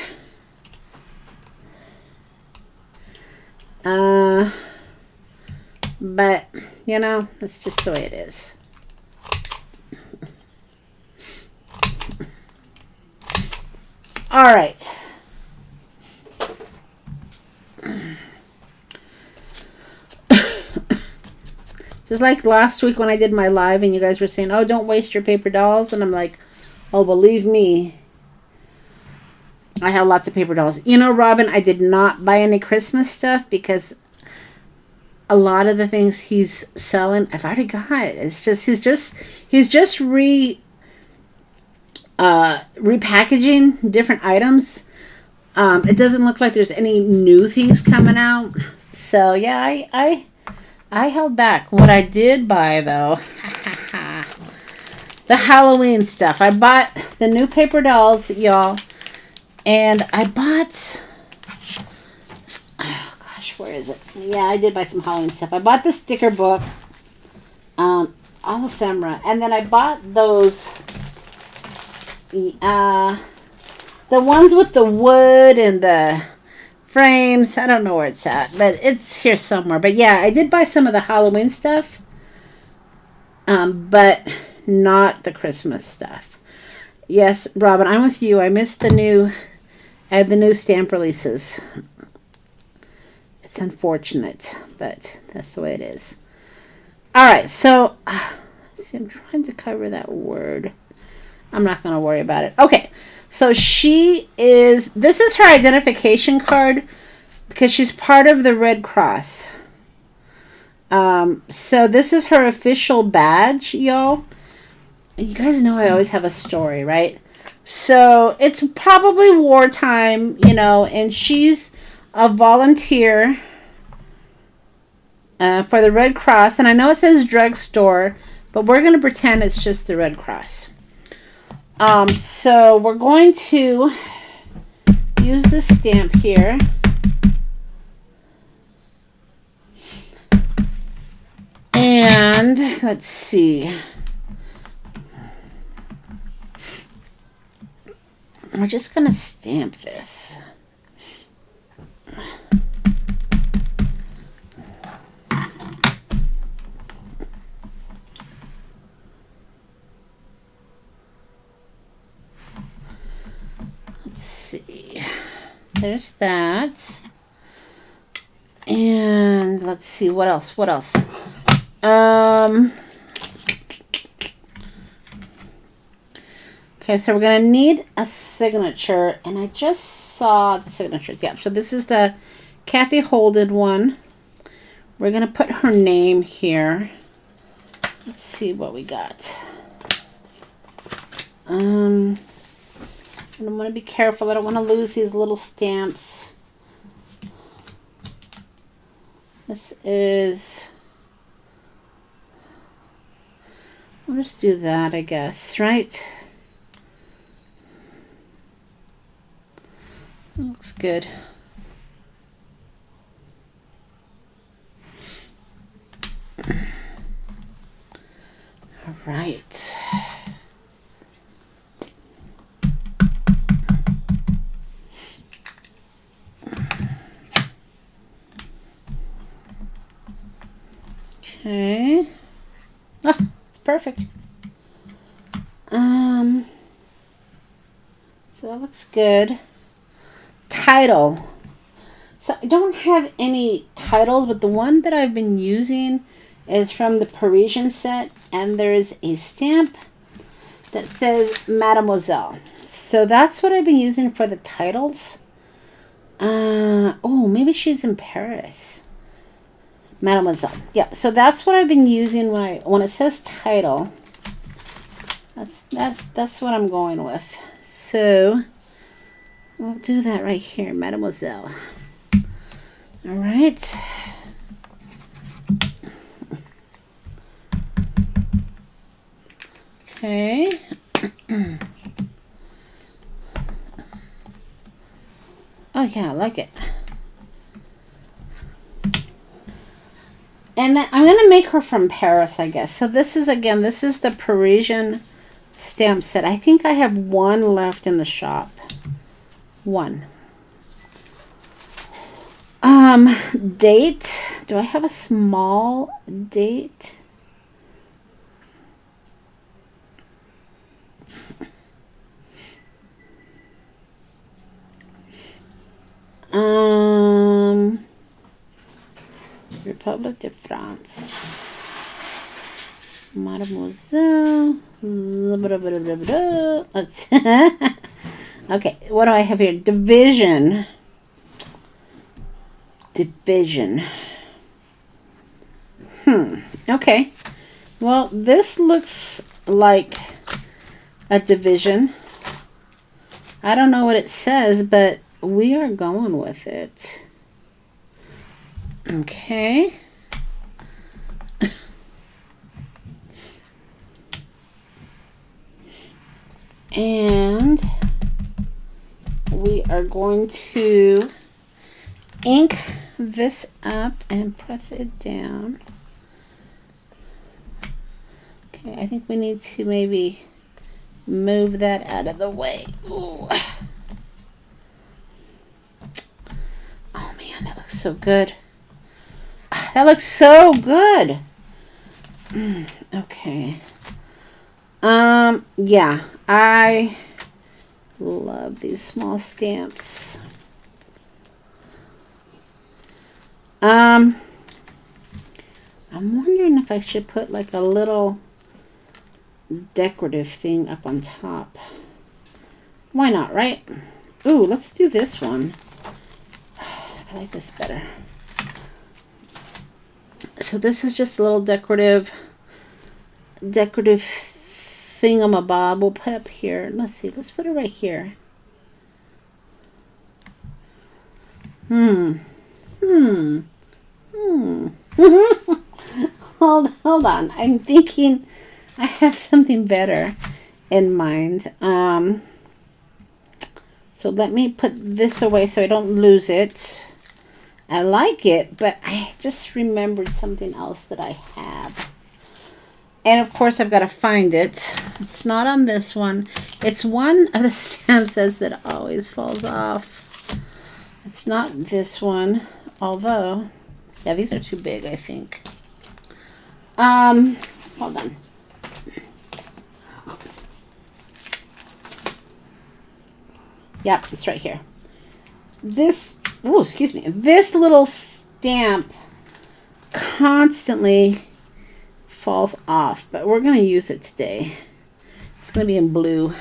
But, you know, that's just the way it is. All right. Just like last week when I did my live and you guys were saying, oh, don't waste your paper dolls. And I'm like, oh, believe me, I have lots of paper dolls. You know, Robin, I did not buy any Christmas stuff because a lot of the things he's selling, I've already got. It's just, he's just repackaging different items. It doesn't look like there's any new things coming out. So yeah, I held back. What I did buy though, the Halloween stuff. I bought the new paper dolls, y'all, and I bought, oh gosh, where is it? Yeah, I did buy some Halloween stuff. I bought the sticker book, all ephemera, and then I bought those, the ones with the wood and the frames. I don't know where it's at, but it's here somewhere. But yeah, I did buy some of the Halloween stuff, but not the Christmas stuff. Yes, Robin, I'm with you. I missed the new stamp releases. It's unfortunate, but that's the way it is. All right, so see, I'm trying to cover that word. I'm not going to worry about it. Okay. So this is her identification card because she's part of the Red Cross. So this is her official badge, y'all. You guys know I always have a story, right? So it's probably wartime, you know, and she's a volunteer for the Red Cross. And I know it says drugstore, but we're going to pretend it's just the Red Cross. So we're going to use this stamp here. And let's see. We're just going to stamp this. There's that. And let's see, what else? Okay, so we're going to need a signature. And I just saw the signatures. Yeah, so this is the Kathy Holden one. We're going to put her name here. Let's see what we got. And I'm going to be careful. I don't want to lose these little stamps. This is... I'll just do that, I guess, right? Looks good. All right. Okay. Oh, it's perfect. So that looks good. Title. So I don't have any titles, but the one that I've been using is from the Parisian set, and there's a stamp that says Mademoiselle. So that's what I've been using for the titles. Oh, maybe she's in Paris. Mademoiselle. Yeah, so that's what I've been using when it says title. That's what I'm going with. So we'll do that right here, Mademoiselle. All right. Okay. Oh yeah, I like it. And then I'm going to make her from Paris, I guess. So this is, again, this is the Parisian stamp set. I think I have one left in the shop. One. Date. do I have a small date? Republic de France. Mademoiselle. Let's okay, what do I have here? Division. Okay. Well, this looks like a division. I don't know what it says, but we are going with it. Okay. And we are going to ink this up and press it down. Okay, I think we need to maybe move that out of the way. Ooh. Oh man, that looks so good. That looks so good. Okay. Yeah, I love these small stamps. I'm wondering if I should put like a little decorative thing up on top. Why not, right? Ooh, let's do this one. I like this better. So this is just a little decorative thingamabob we'll put up here. Let's see, let's put it right here. Hold on. I'm thinking I have something better in mind. So let me put this away so I don't lose it. I like it, but I just remembered something else that I have. And of course I've got to find it. It's not on this one. It's one of the stamp sets that always falls off. It's not this one, although, yeah, these are too big, I think. Hold on. Yep, it's right here. This, oh, excuse me. This little stamp constantly falls off, but we're going to use it today. It's going to be in blue.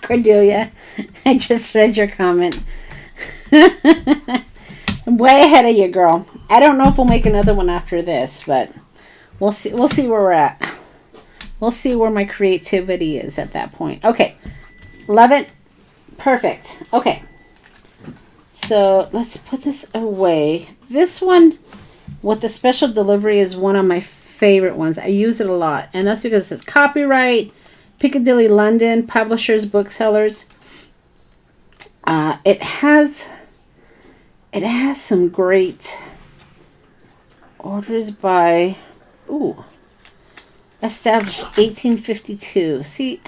Cordelia, I just read your comment. I'm way ahead of you, girl. I don't know if we'll make another one after this, but we'll see. We'll see where we're at. We'll see where my creativity is at that point. Okay, love it. Perfect. Okay, so let's put this away. This one with the special delivery is one of my favorite ones. I use it a lot, and that's because it says copyright Piccadilly, London, publishers, booksellers. It has some great orders by, established 1852. See,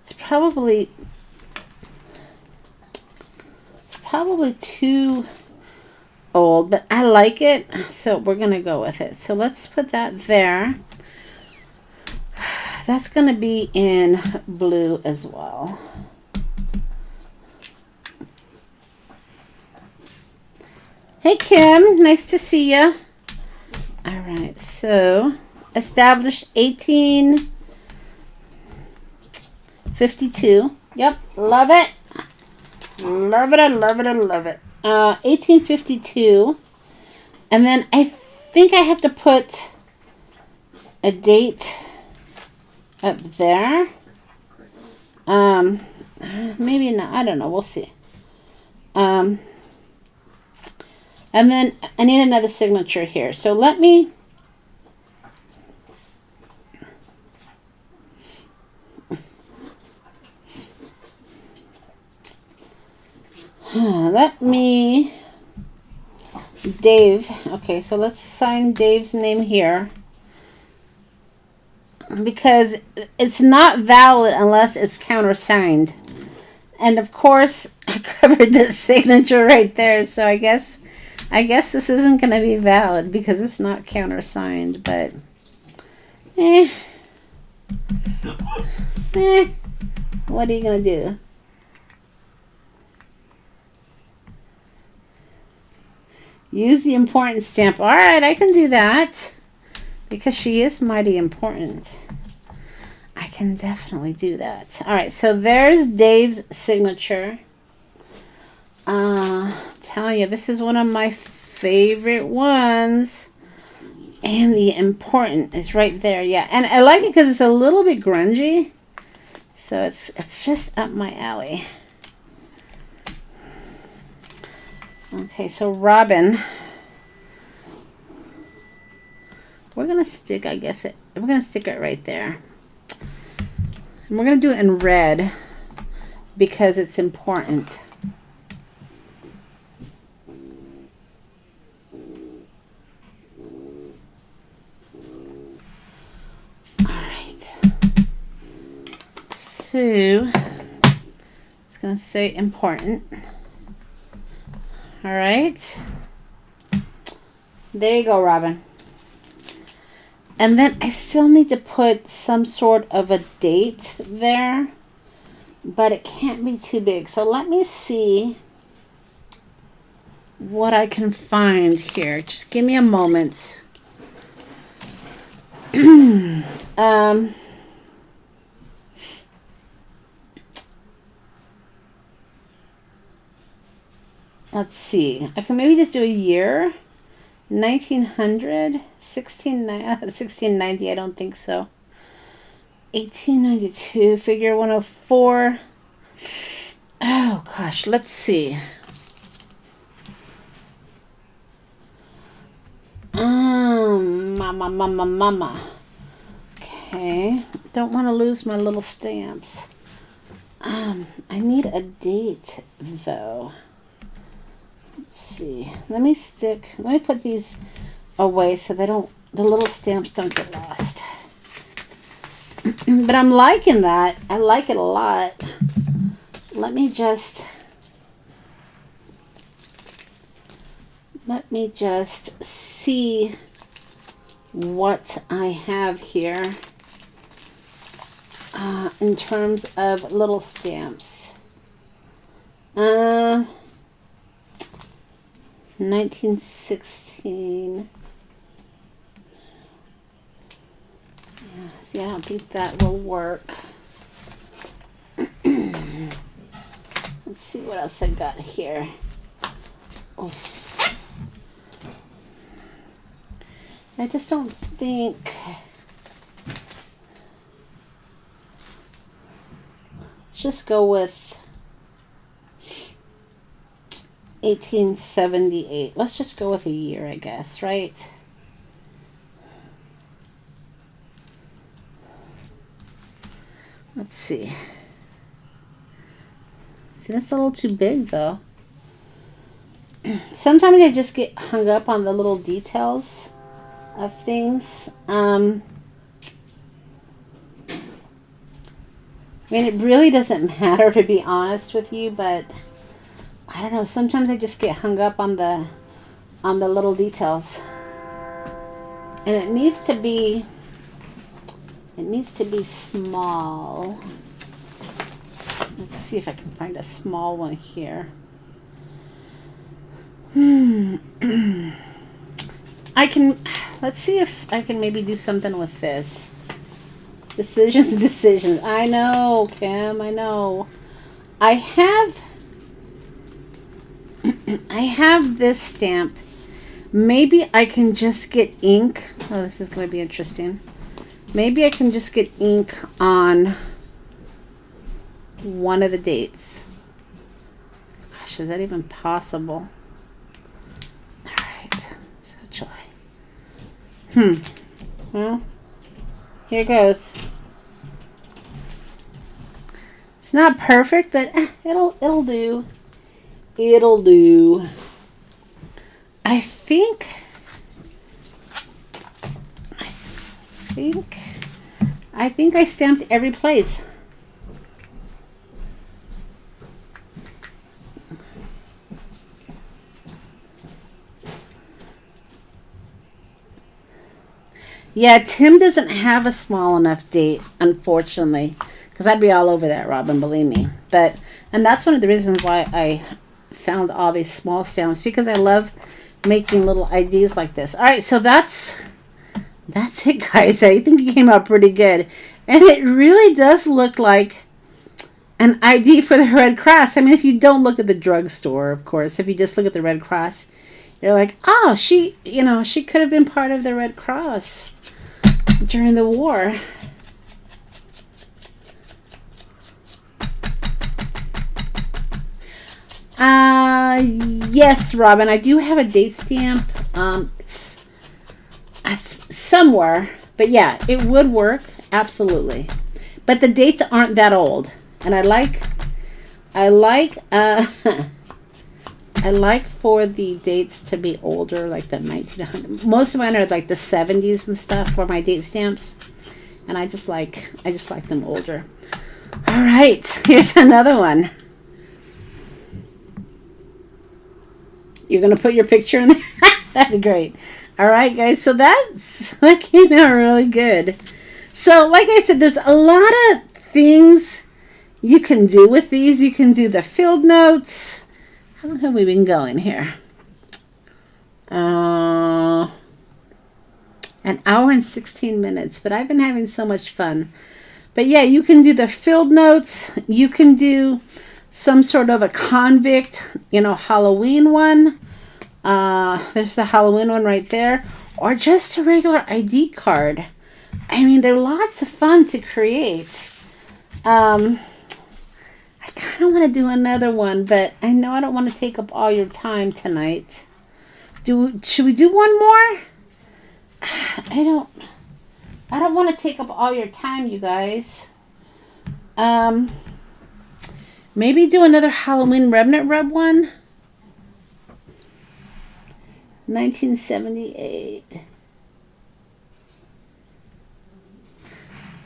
it's probably too old, but I like it, so we're gonna go with it. So let's put that there. That's going to be in blue as well. Hey, Kim. Nice to see you. All right. So, established 1852. Yep. Love it. Love it. I love it. I love it. 1852. And then I think I have to put a date up there. Maybe not. I don't know. We'll see. And then I need another signature here. So let me Dave. Okay, so let's sign Dave's name here. because it's not valid unless it's countersigned. And of course, I covered the signature right there, so I guess this isn't going to be valid because it's not countersigned, but what are you going to do? Use the important stamp. All right, I can do that because she is mighty important. I can definitely do that. All right, so there's Dave's signature. Telling you, this is one of my favorite ones. And the important is right there. Yeah, and I like it because it's a little bit grungy. So it's just up my alley. Okay, so Robin. We're going to stick, I guess, we're going to stick it right there. And we're going to do it in red because it's important. All right. So, it's going to say important. All right. There you go, Robin. And then I still need to put some sort of a date there, but it can't be too big. So let me see what I can find here. Just give me a moment. Let's see. I can maybe just do a year. 1900, 1690, I don't think so. 1892, figure 104. Oh, gosh, let's see. Mama. Okay, don't want to lose my little stamps. I need a date, though. Let's see. Let me put these away so the little stamps don't get lost. But I'm liking that. I like it a lot. Let me just see what I have here in terms of little stamps. 1916. Yeah, see, I don't think that will work. Let's see what else I got here. Oh. I just don't think. Let's just go with 1878. Let's just go with a year, I guess, right? Let's see. See, that's a little too big, though. Sometimes I just get hung up on the little details of things. I mean, it really doesn't matter, to be honest with you, but I don't know. Sometimes I just get hung up on the little details, and it needs to be small. Let's see if I can find a small one here. Let's see if I can maybe do something with this. Decisions. I know, Kim, I know. I have this stamp. Maybe I can just get ink. Oh, this is going to be interesting. Maybe I can just get ink on one of the dates. Gosh, is that even possible? All right. So July. Well, here goes. It's not perfect, but it'll do. It'll do. I think I think I stamped every place. Yeah, Tim doesn't have a small enough date, unfortunately, because I'd be all over that, Robin, believe me. And that's one of the reasons why I found all these small stamps, because I love making little IDs like this. All right, so that's it, guys. I think it came out pretty good, and it really does look like an ID for the Red Cross. I mean, if you don't look at the drugstore, of course, if you just look at the Red Cross, you're like, oh, she could have been part of the Red Cross during the war. Yes, Robin, I do have a date stamp. It's somewhere, but yeah, it would work absolutely. But the dates aren't that old, and I like I like for the dates to be older, like the 1900s. Most of mine are like the 70s and stuff for my date stamps, and I just like them older. All right, here's another one. You're gonna put your picture in there? That'd be great. All right, guys. So that came out really good. So, like I said, there's a lot of things you can do with these. You can do the field notes. How long have we been going here? An hour and 16 minutes. But I've been having so much fun. But yeah, you can do the field notes. You can do some sort of a convict, Halloween one. There's the Halloween one right there. Or just a regular ID card. I mean, they're lots of fun to create. I kind of want to do another one, but I know I don't want to take up all your time tonight. Should we do one more? I don't want to take up all your time, you guys. Maybe do another Halloween Remnant Rub one. 1978.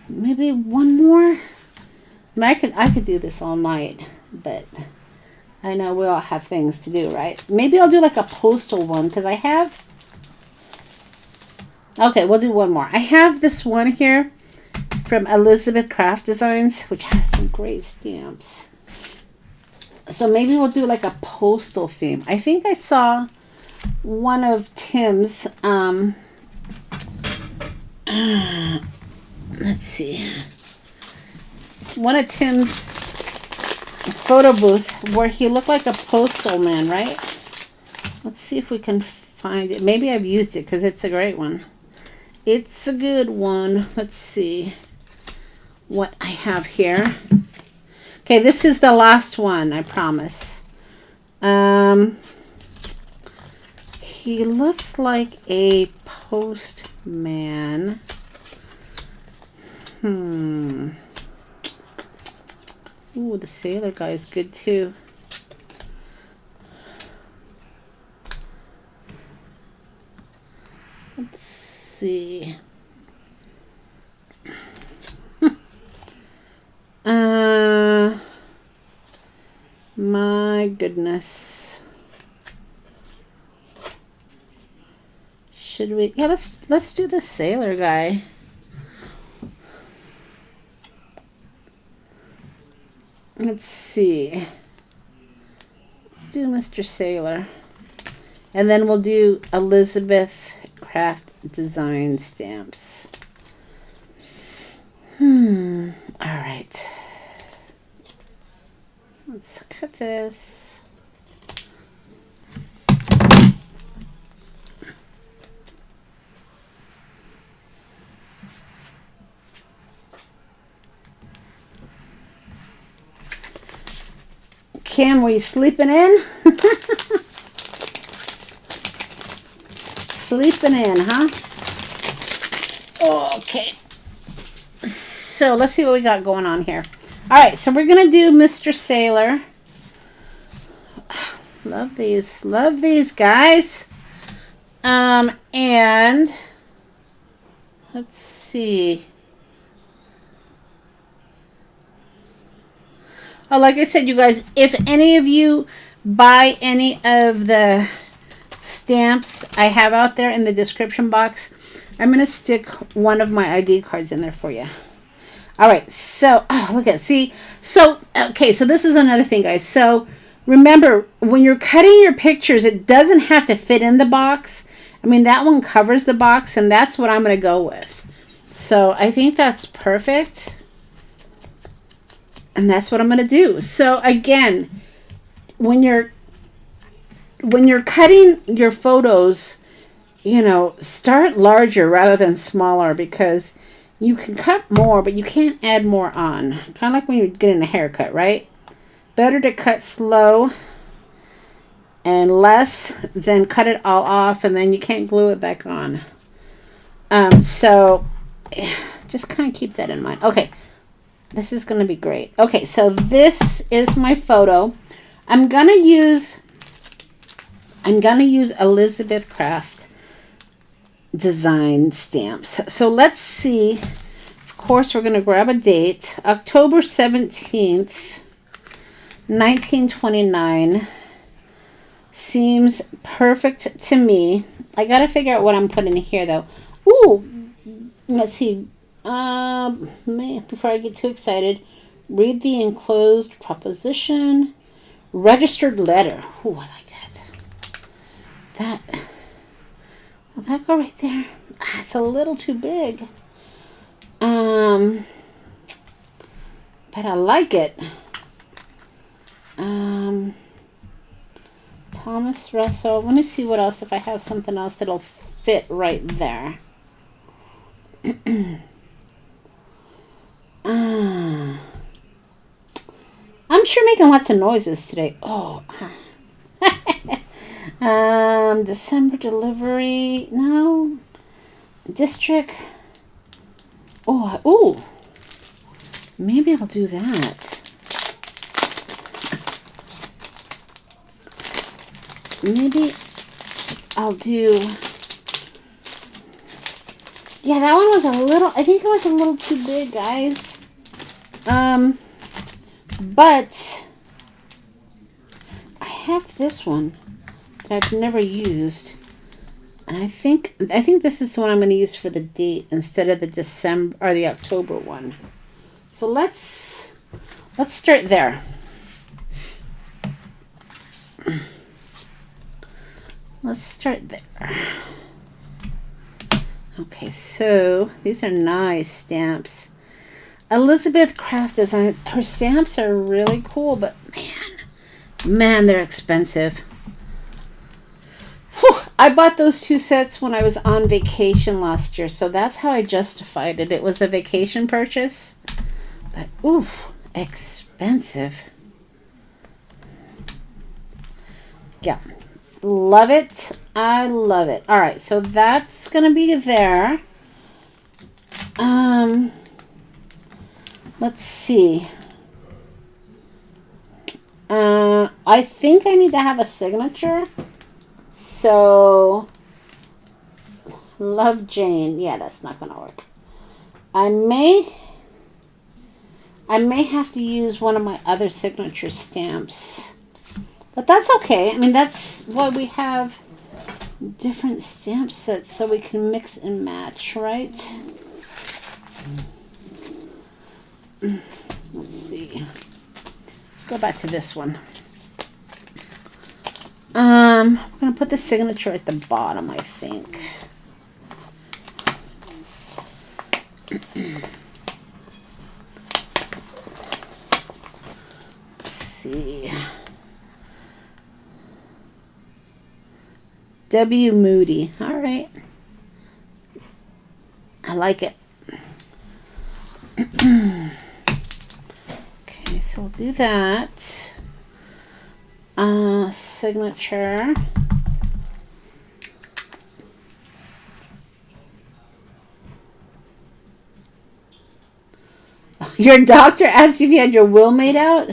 Maybe one more. I could do this all night, but I know we all have things to do, right? Maybe I'll do like a postal one, because I have... Okay, we'll do one more. I have this one here from Elizabeth Craft Designs, which has some great stamps. So maybe we'll do like a postal theme. I think I saw one of Tim's... let's see... One of Tim's photo booth where he looked like a postal man, right? Let's see if we can find it. Maybe I've used it because it's a great one. It's a good one. Let's see what I have here. Okay, this is the last one, I promise. He looks like a postman. Ooh, the sailor guy is good too. Let's see. My goodness. Should we? Yeah, let's do the sailor guy. Let's see. Let's do Mr. Sailor. And then we'll do Elizabeth Craft Design stamps. All right. Let's cut this. Kim, were you sleeping in? Sleeping in, huh? Okay. So let's see what we got going on here. All right, so we're going to do Mr. Sailor. Love these guys. And let's see. Oh, like I said, you guys, if any of you buy any of the stamps I have out there in the description box, I'm going to stick one of my ID cards in there for you. All right, so, oh, look at, see, so, okay, so this is another thing, guys. So, remember, when you're cutting your pictures, it doesn't have to fit in the box. I mean, that one covers the box, and that's what I'm going to go with. So, I think that's perfect. And that's what I'm going to do. So, again, when you're cutting your photos, you know, start larger rather than smaller, because you can cut more, but you can't add more on. Kind of like when you're getting a haircut, right? Better to cut slow and less than cut it all off and then you can't glue it back on. So just kind of keep that in mind. Okay, this is going to be great. Okay, so this is my photo. I'm gonna use Elizabeth Craft design stamps. So let's see. Of course, we're going to grab a date. October 17th, 1929. Seems perfect to me. I got to figure out what I'm putting here, though. Ooh, let's see. Before I get too excited, read the enclosed proposition. Registered letter. Ooh, I like that. Will that go right there? Ah, it's a little too big. But I like it. Thomas Russell. Let me see what else, if I have something else that'll fit right there. I'm sure making lots of noises today. Oh. December delivery. No. District. Oh. Maybe I'll do that. Maybe I'll do. Yeah, that one was a little. I think it was a little too big, guys. But I have this one that I've never used, and I think this is the one I'm going to use for the date instead of the December or the October one. So let's start there. Let's start there. Okay, so these are nice stamps. Elizabeth Craft Designs. Her stamps are really cool, but man, they're expensive. Whew, I bought those two sets when I was on vacation last year, so that's how I justified it. It was a vacation purchase, but oof, expensive. Yeah, love it. I love it. All right, so that's gonna be there. Let's see. I think I need to have a signature. So, Love Jane. Yeah, that's not gonna work. I may have to use one of my other signature stamps. But that's okay. I mean, that's why we have different stamp sets, so we can mix and match, right? Let's see. Let's go back to this one. We're going to put the signature at the bottom, I think. Let's see. W. Moody. All right. I like it. Okay, so we'll do that. Signature. Your doctor asked if you had your will made out?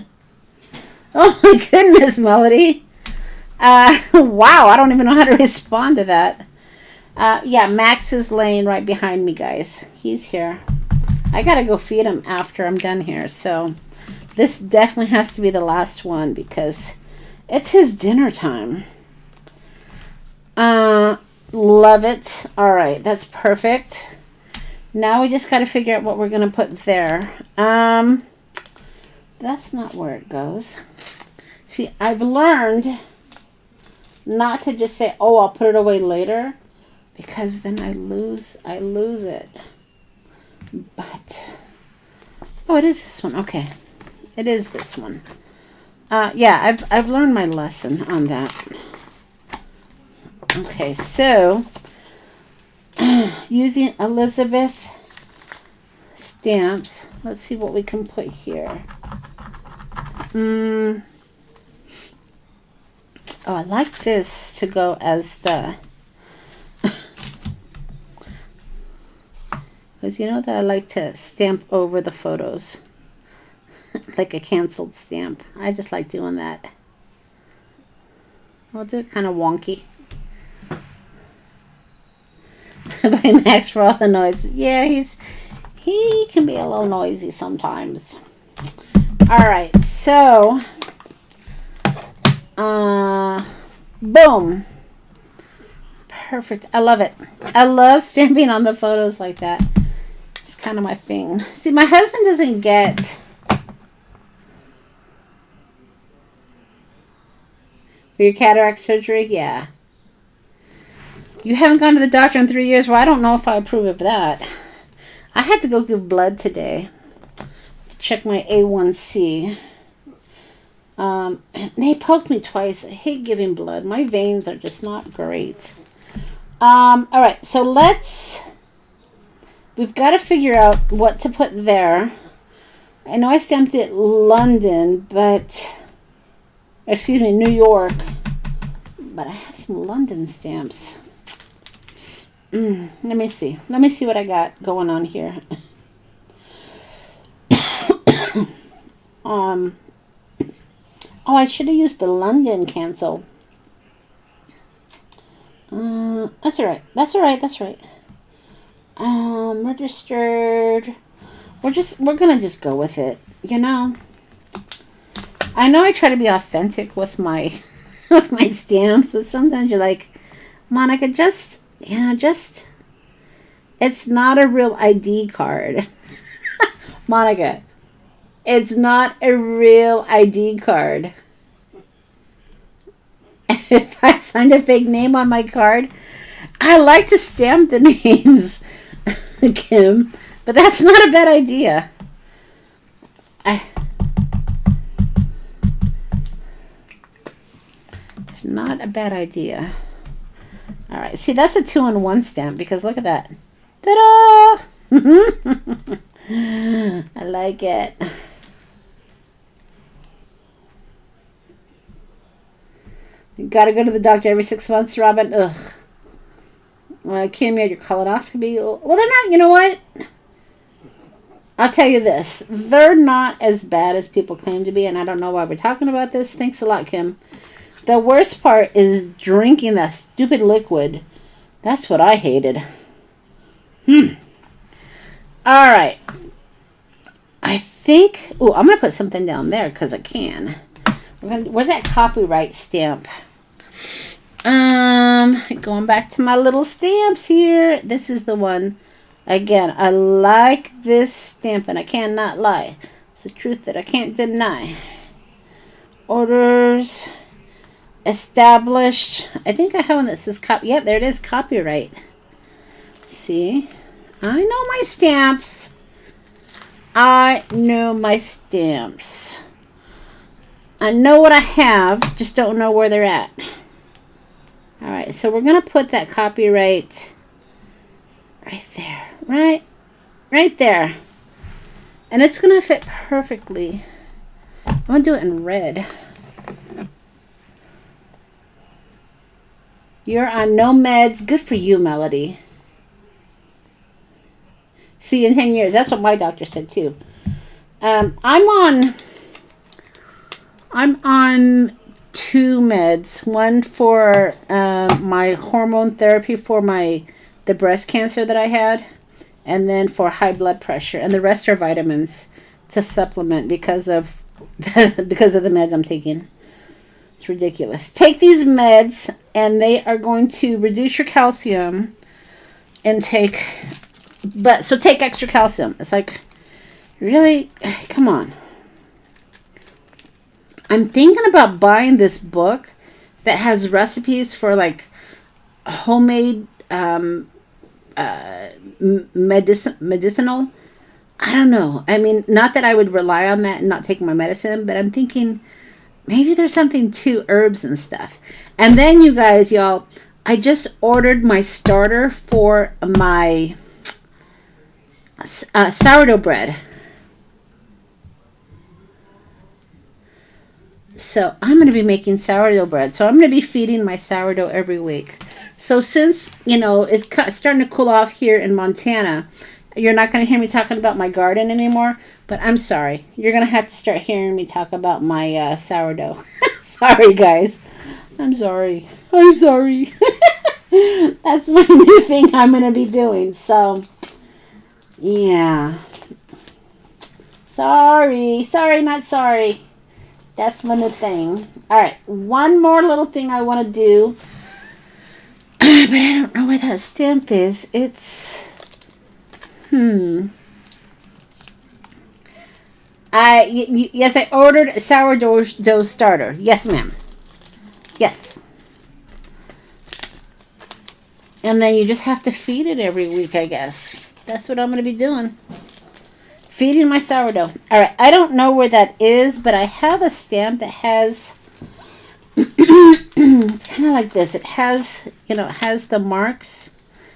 Oh my goodness, Melody. Wow, I don't even know how to respond to that. Yeah, Max is laying right behind me, guys. He's here. I gotta go feed him after I'm done here, so This definitely has to be the last one because it's his dinner time. Love it. All right, that's perfect. Now we just got to figure out what we're going to put there. That's not where it goes. See, I've learned not to just say, oh, I'll put it away later, because then I lose it. But, oh, it is this one. Okay. It is this one. Yeah, I've learned my lesson on that. Okay, so using Elizabeth stamps, let's see what we can put here. Oh, I like this to go as the, because you know that I like to stamp over the photos like a canceled stamp. I just like doing that. I'll do it kind of wonky. By Max for all the noise. Yeah, he can be a little noisy sometimes. All right, so boom. Perfect. I love it. I love stamping on the photos like that. It's kind of my thing. See, my husband doesn't get for your cataract surgery. Yeah. You haven't gone to the doctor in 3 years? Well, I don't know if I approve of that. I had to go give blood today to check my A1C. They poked me twice. I hate giving blood. My veins are just not great. All right, so we've got to figure out what to put there. I know I stamped it London, but, excuse me, New York. But I have some London stamps. Let me see. Let me see what I got going on here. Oh, I should have used the London cancel. That's all right. That's all right. That's right. Registered. We're gonna just go with it. You know. I know I try to be authentic with my with my stamps, but sometimes you're like, Monica, just it's not a real ID card. Monica, it's not a real ID card. If I signed a fake name on my card, I like to stamp the names, Kim, but that's not a bad idea. It's not a bad idea. All right, see, that's a 2-in-1 stamp because look at that. Ta-da! I like it. You gotta go to the doctor every 6 months, Robin. Ugh. Kim, you had your colonoscopy. Well, they're not, you know what? I'll tell you this. They're not as bad as people claim to be, and I don't know why we're talking about this. Thanks a lot, Kim. The worst part is drinking that stupid liquid. That's what I hated. All right. I think... Oh, I'm going to put something down there because I can. Where's that copyright stamp? Going back to my little stamps here. This is the one. Again, I like this stamp, and I cannot lie. It's the truth that I can't deny. Orders... established. I think I have one that says copy. Yep, there it is. Copyright. See? I know my stamps. I know my stamps. I know what I have. Just don't know where they're at. Alright, so we're going to put that copyright right there. Right there. And it's going to fit perfectly. I'm going to do it in red. You're on no meds. Good for you, Melody. See you in 10 years. That's what my doctor said, too. I'm on 2 meds. One for my hormone therapy for the breast cancer that I had. And then for high blood pressure. And the rest are vitamins to supplement because of because of the meds I'm taking. It's ridiculous. Take these meds, and they are going to reduce your calcium intake. But so take extra calcium. It's like, really? Come on. I'm thinking about buying this book that has recipes for like homemade medicinal. I don't know. I mean, not that I would rely on that and not take my medicine, but I'm thinking maybe there's something to herbs and stuff. And then you guys, y'all, I just ordered my starter for my sourdough bread. So I'm going to be making sourdough bread. So I'm going to be feeding my sourdough every week. So since, you know, it's starting to cool off here in Montana, you're not going to hear me talking about my garden anymore. But I'm sorry. You're going to have to start hearing me talk about my sourdough. Sorry, guys. I'm sorry. I'm sorry. That's my new thing I'm going to be doing. So, yeah. Sorry. Sorry, not sorry. That's my new thing. Alright, one more little thing I want to do. But I don't know where that stamp is. It's... Yes, I ordered a sourdough starter. Yes, ma'am. Yes. And then you just have to feed it every week, I guess. That's what I'm going to be doing. Feeding my sourdough. Alright, I don't know where that is, but I have a stamp that has... it's kind of like this. It has, you know, it has the marks.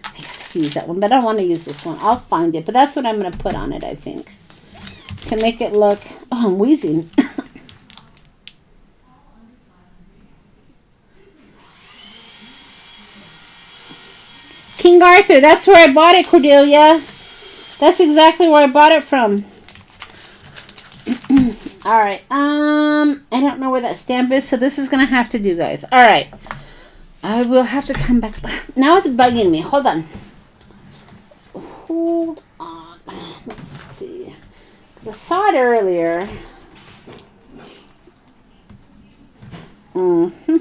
I guess I can use that one, but I don't want to use this one. I'll find it, but that's what I'm going to put on it, I think. To make it look... Oh, I'm wheezing. King Arthur, that's where I bought it, Cordelia. That's exactly where I bought it from. Alright, I don't know where that stamp is, so this is going to have to do, guys. Alright. I will have to come back. Now it's bugging me. Hold on. Hold on. Let's see. Because I saw it earlier. Mm-hmm.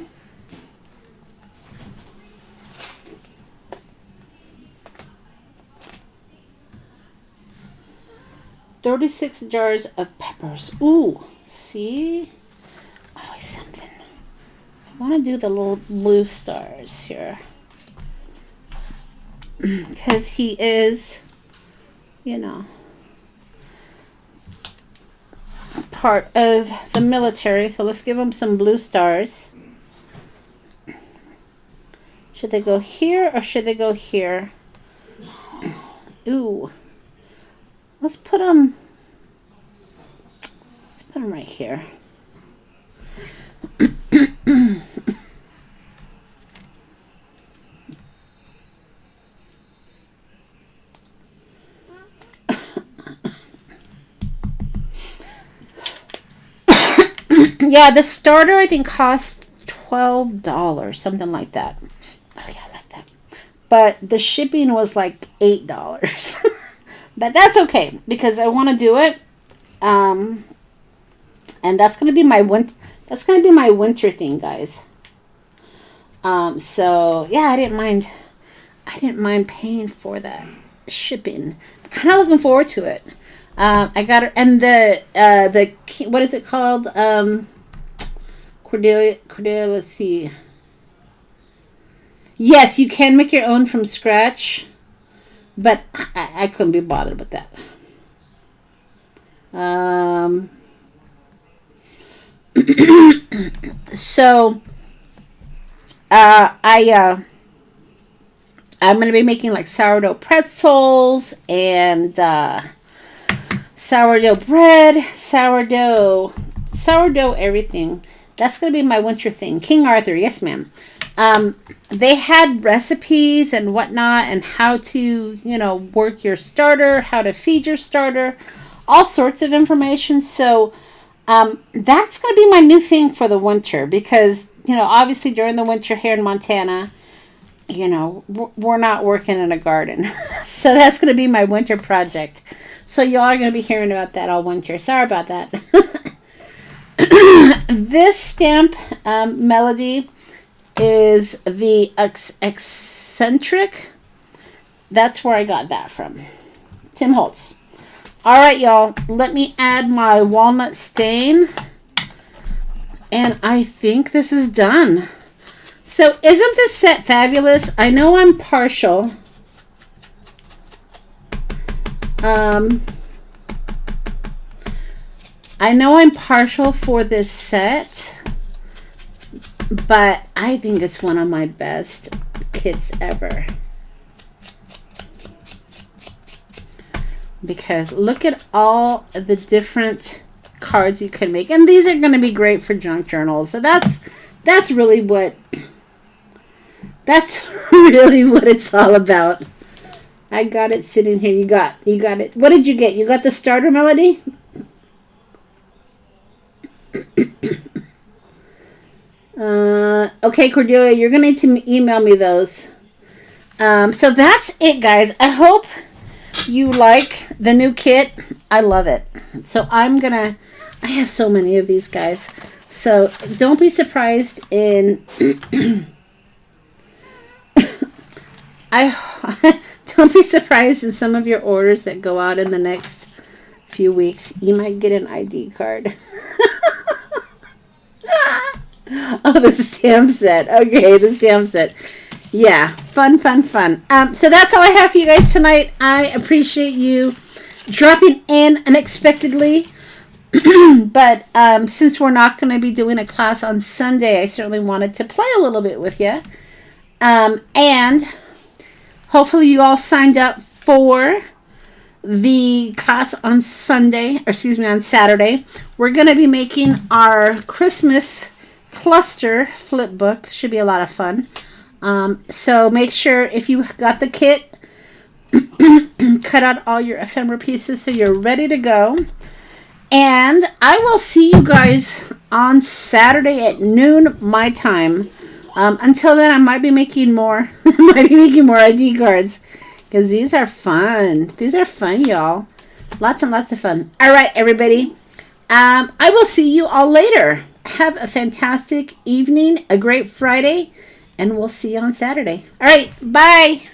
$36 jars of peppers. Ooh, see? Always something. I want to do the little blue stars here. Because he is, you know, part of the military. So let's give him some blue stars. Should they go here or should they go here? Ooh. Let's put them right here. Yeah, the starter I think costs $12, something like that. Oh yeah, I like that. But the shipping was like $8. But that's okay because I want to do it, and that's gonna be my winter thing, guys. So yeah, I didn't mind paying for that shipping. I'm kind of looking forward to it. I got it, and the what is it called? Cordelia. Let's see. Yes, you can make your own from scratch. But I couldn't be bothered with that. So I'm gonna be making like sourdough pretzels and sourdough bread, sourdough everything. That's gonna be my winter thing. King Arthur, yes, ma'am. They had recipes and whatnot and how to, you know, work your starter, how to feed your starter, all sorts of information. So that's going to be my new thing for the winter because, you know, obviously during the winter here in Montana, you know, we're not working in a garden. So that's going to be my winter project. So y'all are going to be hearing about that all winter. Sorry about that. this stamp melody is the eccentric. That's where I got that from. Tim Holtz. All right, y'all. Let me add my walnut stain. And I think this is done. So isn't this set fabulous? I know I'm partial. I know I'm partial for this set, but I think it's one of my best kits ever. Because look at all the different cards you can make. And these are going to be great for junk journals. So that's really what it's all about. I got it sitting here. You got it. What did you get? You got the starter melody? Okay, Cordelia, you're going to need to email me those. So that's it, guys. I hope you like the new kit. I love it. So I have so many of these, guys. So don't be surprised in don't be surprised in some of your orders that go out in the next few weeks. You might get an ID card. Oh, the stamp set. Okay, the stamp set. Yeah, fun. So that's all I have for you guys tonight. I appreciate you dropping in unexpectedly. But since we're not going to be doing a class on Sunday, I certainly wanted to play a little bit with you. And hopefully you all signed up for the class on Sunday, or excuse me, on Saturday. We're going to be making our Christmas cluster flip book. Should be a lot of fun. So make sure if you got the kit, cut out all your ephemera pieces so you're ready to go. And I will see you guys on Saturday at noon my time. Until then, I might be making more. ID cards because these are fun. These are fun, y'all. Lots and lots of fun. All right, everybody. I will see you all later. Have a fantastic evening, a great Friday, and we'll see you on Saturday. All right, bye.